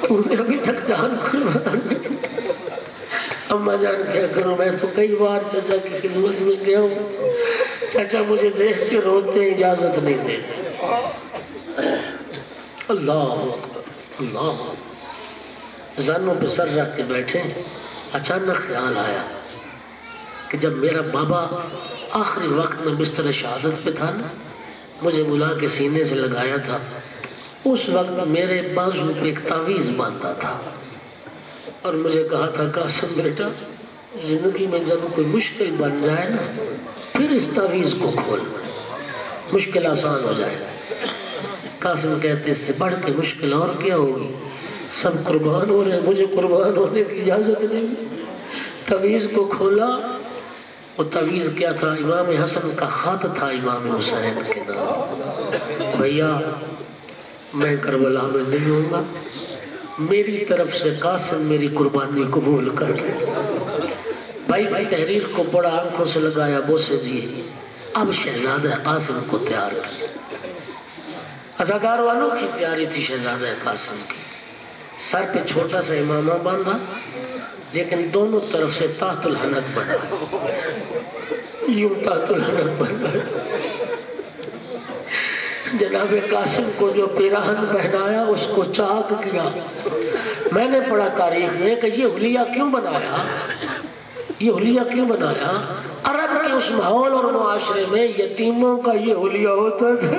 تو نے ابھی تک جان قربان نہیں۔ اماں جان کیا کروں، میں تو کئی بار چچا کی خدمت میں گیا ہوں، چچا مجھے دیکھ کے روتے، اجازت نہیں دیتے۔ اللہ اکبر، اللہ اکبر۔ زانوں پہ سر رکھ کے بیٹھے، اچانک خیال آیا کہ جب میرا بابا آخری وقت میں بستر شہادت پہ تھا نا، مجھے بلا کے سینے سے لگایا تھا، اس وقت میرے بازو پہ ایک تعویذ باندھا تھا، اور مجھے کہا تھا قاسم بیٹا زندگی میں جب کوئی مشکل بن جائے نا، پھر اس تعویذ کو کھولنا، مشکل آسان ہو جائے۔ قاسم کہتے اس سے بڑھ کے مشکل اور کیا ہوگی، سب قربان ہو رہے ہیں، مجھے قربان ہونے کی اجازت نہیں۔ تعویذ کو کھولا، وہ تعویذ کیا تھا؟ امام حسن کا خط تھا امام حسین کے نام، بھیا میں کربلا میں نہیں ہوں گا، میری طرف سے قاسم میری قربانی قبول کر لے۔ بھائی تحریر کو پڑا، آنکھوں سے لگایا، بوسے دیے، اب شہزادہ قاسم کو تیار کیا۔ عزادار والوں کی تیاری تھی شہزادہ قاسم کی، سر پہ چھوٹا سا امامہ باندھا، لیکن دونوں طرف سے تحت الحنک بنا، یوں تحت الحنک بنا۔ جناب قاسم کو جو پیراہن پہنایا اس کو چاک کیا۔ میں نے پڑھا تاریخ میں کہ یہ حلیہ کیوں بنایا، یہ حلیہ کیوں بنایا؟ عرب کے اس ماحول اور معاشرے میں یتیموں کا یہ حلیہ ہوتا تھا،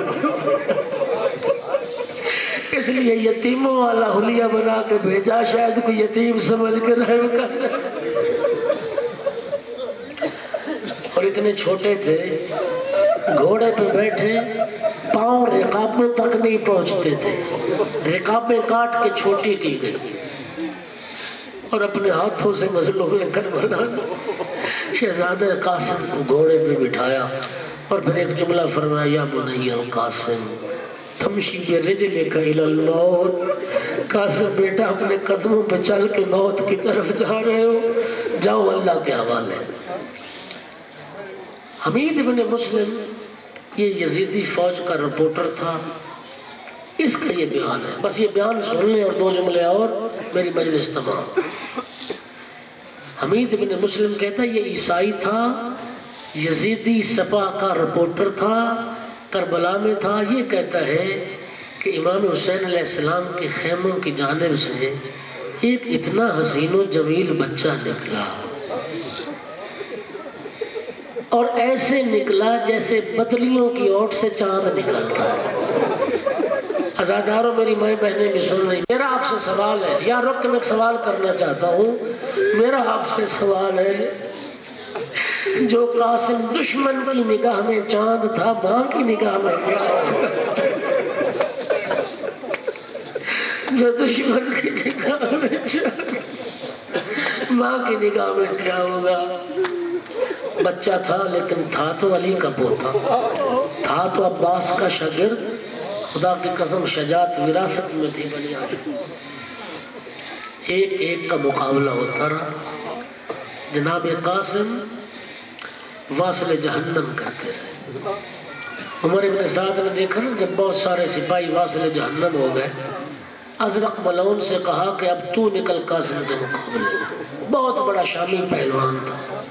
اس لیے یتیموں والا حلیہ بنا کے بھیجا، شاید کوئی یتیم سمجھ کے رحم کر جائے۔ اور اتنے چھوٹے تھے، گھوڑے پہ بیٹھے، پاؤں رکابوں تک نہیں پہنچتے تھے، رکابیں کاٹ کے چھوٹی کی گئی اور اپنے ہاتھوں سے مظلوم کربلا شہزادہ قاسم کو گھوڑے پہ بٹھایا اور پھر ایک جملہ فرمایا، یا بنی القاسم تمشی برجلک الی الموت، قاسم بیٹا اپنے قدموں پہ چل کے موت کی طرف جا رہے ہو، جاؤ اللہ کے حوالے۔ حمید ابن مسلم یہ یزیدی فوج کا رپورٹر تھا، اس کا یہ بیان ہے، بس یہ بیان سن لیں اور دو جملے اور میری مجلس تمام۔ حمید ابن مسلم کہتا ہے یہ عیسائی تھا، یزیدی سپا کا رپورٹر تھا، کربلا میں تھا۔ یہ کہتا ہے کہ امام حسین علیہ السلام کے خیموں کی جانب سے ایک اتنا حسین و جمیل بچہ نکلا اور ایسے نکلا جیسے بدلیوں کی اوٹ سے چاند نکل رہا ہے۔ عزاداروں میری مائیں بہنیں بھی سن رہی، میرا آپ سے سوال ہے، یا رک کے میں ایک سوال کرنا چاہتا ہوں، میرا آپ سے سوال ہے، جو قاسم دشمن کی نگاہ میں چاند تھا، ماں کی نگاہ میں کیا ہے؟ جو دشمن کی نگاہ میں چاند، ماں کی نگاہ میں کیا ہوگا؟ بچہ تھا لیکن تھا تو علی کا پوتا، تھا تو عباس کا شاگرد، خدا کی قسم شجاعت وراثت میں تھی بنی ہاشم۔ ایک ایک کا مقابلہ ہوتا رہا۔ جناب قاسم واصل جہنم کرتے رہے۔ عمر ابن سعد نے دیکھا نا جب بہت سارے سپاہی واصل جہنم ہو گئے، ازرق ملعون سے کہا کہ اب تو نکل قاسم کے مقابلے میں۔ بہت بڑا شامی پہلوان تھا۔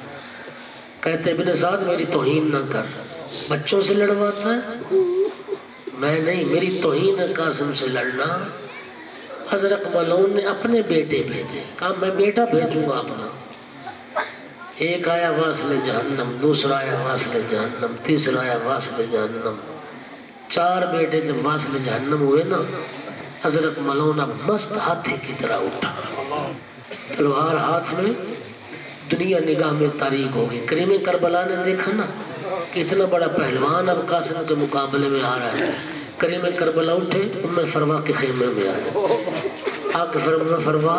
کہتے ابن سعد میری توہین نہ کر، بچوں سے لڑواتا ہے؟ میں نہیں، میری توہین ہے قاسم سے لڑنا۔ ازرق ملعون نے اپنے بیٹے بھیجے، کہا میں بیٹا بھیجوں گا اپنا۔ ایک آیا واصل جہنم، دوسرا آیا واصل جہنم، تیسرا آیا واصل جہنم۔ 4 بیٹے جب واصل جہنم ہوئے نا، ازرق ملعون اب مست ہاتھی کی طرح اٹھا، تلوار ہاتھ میں، دنیا نگاہ میں تاریک ہوگی۔ کریم کربلا نے دیکھا نا کہ اتنا بڑا پہلوان اب قاسم کے مقابلے میں آ رہا ہے۔ کریم کربلا اٹھے، ام فروا کے خیمے میں آئے، آ کے فروا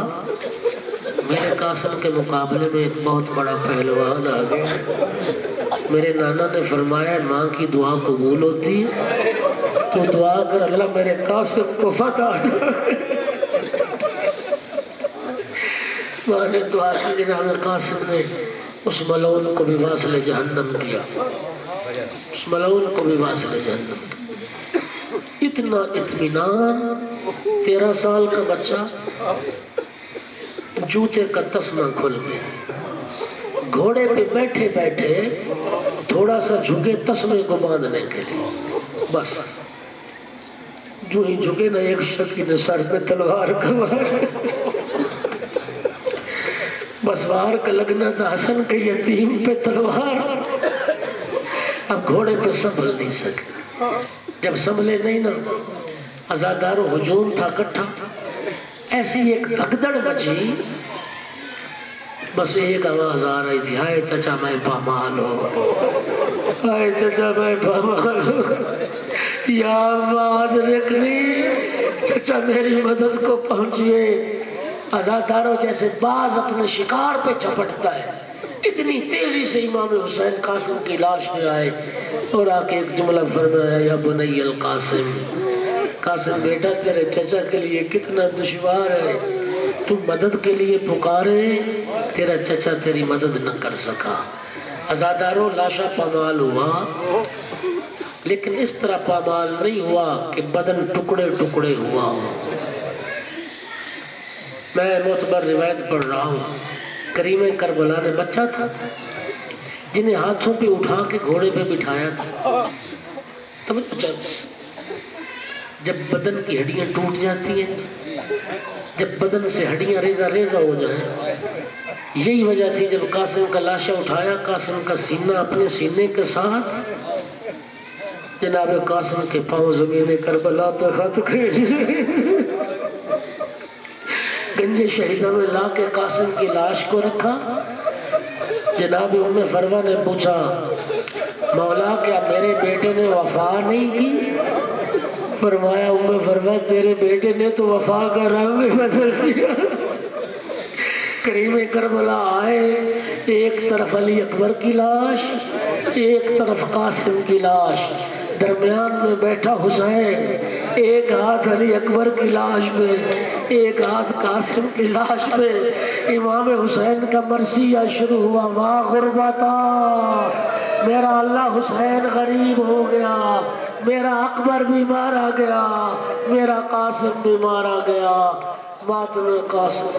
میرے قاسم کے مقابلے میں ایک بہت بڑا پہلوان آ گیا۔ میرے نانا نے فرمایا ماں کی دعا قبول ہوتی ہے، تو دعا کر اللہ میرے قاسم کو فتح دے۔ ماں نے دعا کی، جناب قاسم نے اس ملعون کو بھی واصل جہنم کیا، اس ملعون کو بھی واصل جہنم کیا۔ اتنا اطمینان، 13 سال کا بچہ، جوتے کا تسمہ کھل گیا، گھوڑے پہ بیٹھے بیٹھے تھوڑا سا جھکے تسمے کو باندھنے کے لیے، بس جو ہی جھکے نا ایک شخص نے سر پہ تلوار کا وار، بس وار کا لگنا تھا حسن کے یتیم پہ تلوار۔ اب گھوڑے پہ سنبھل نہیں سکے، جب سنبھلے نہیں نا، عزادار و ہجوم تھا کٹھا، ایسی ایک بھگدڑ مچی، بس ایک آواز آ رہی تھی، ہائے چچا میں پامال ہو، ہائے چچا میں پامال ہو، یا آواز رکھنی، چچا میری مدد کو پہنچیے۔ عزاداروں جیسے باز اپنے شکار پہ چپٹتا ہے، اتنی تیزی سے امام حسین قاسم کی لاش پہ آئے اور آ کے ایک جملہ فرمایا، یا بنی القاسم، قاسم بیٹا تیرے چچا کے لیے کتنا دشوار ہے، تو مدد کے لیے پکارے، تیرا چچا تیری مدد نہ کر سکا۔ عزاداروں لاشا پامال ہوا، لیکن اس طرح پامال نہیں ہوا کہ بدن ٹکڑے ٹکڑے ہوا۔ میں معتبر روایت پڑھ رہا ہوں، کریم کربلا نے بچہ تھا جنہیں ہاتھوں پہ اٹھا کے گھوڑے پہ بٹھایا تھا، تب جب بدن کی ہڈیاں ٹوٹ جاتی ہیں جب بدن سے ہڈیاں ریزہ ریزہ ہو جائیں. یہی وجہ تھی جب قاسم کا لاشا اٹھایا، قاسم کا سینہ اپنے سینے کے ساتھ، جناب قاسم کے پاؤں زمین کربلا پہ خط کھڑے، گنجے شہیدوں میں لا کے قاسم کی لاش کو رکھا. جناب ام فروا نے پوچھا مولا کیا میرے بیٹے نے وفا نہیں کی؟ فرمایا ام فروا تیرے بیٹے نے تو وفا کا رنگ بدل دیا. کریم کربلا آئے، ایک طرف علی اکبر کی لاش، ایک طرف قاسم کی لاش، درمیان میں بیٹھا حسین، ایک ہاتھ علی اکبر کی لاش پہ، ایک ہاتھ قاسم کی لاش پہ. امام حسین کا مرثیہ شروع ہوا، ماں غربتا، میرا اللہ حسین غریب ہو گیا، میرا اکبر بھی مارا گیا، میرا قاسم بھی مارا گیا. ماتم قاسم.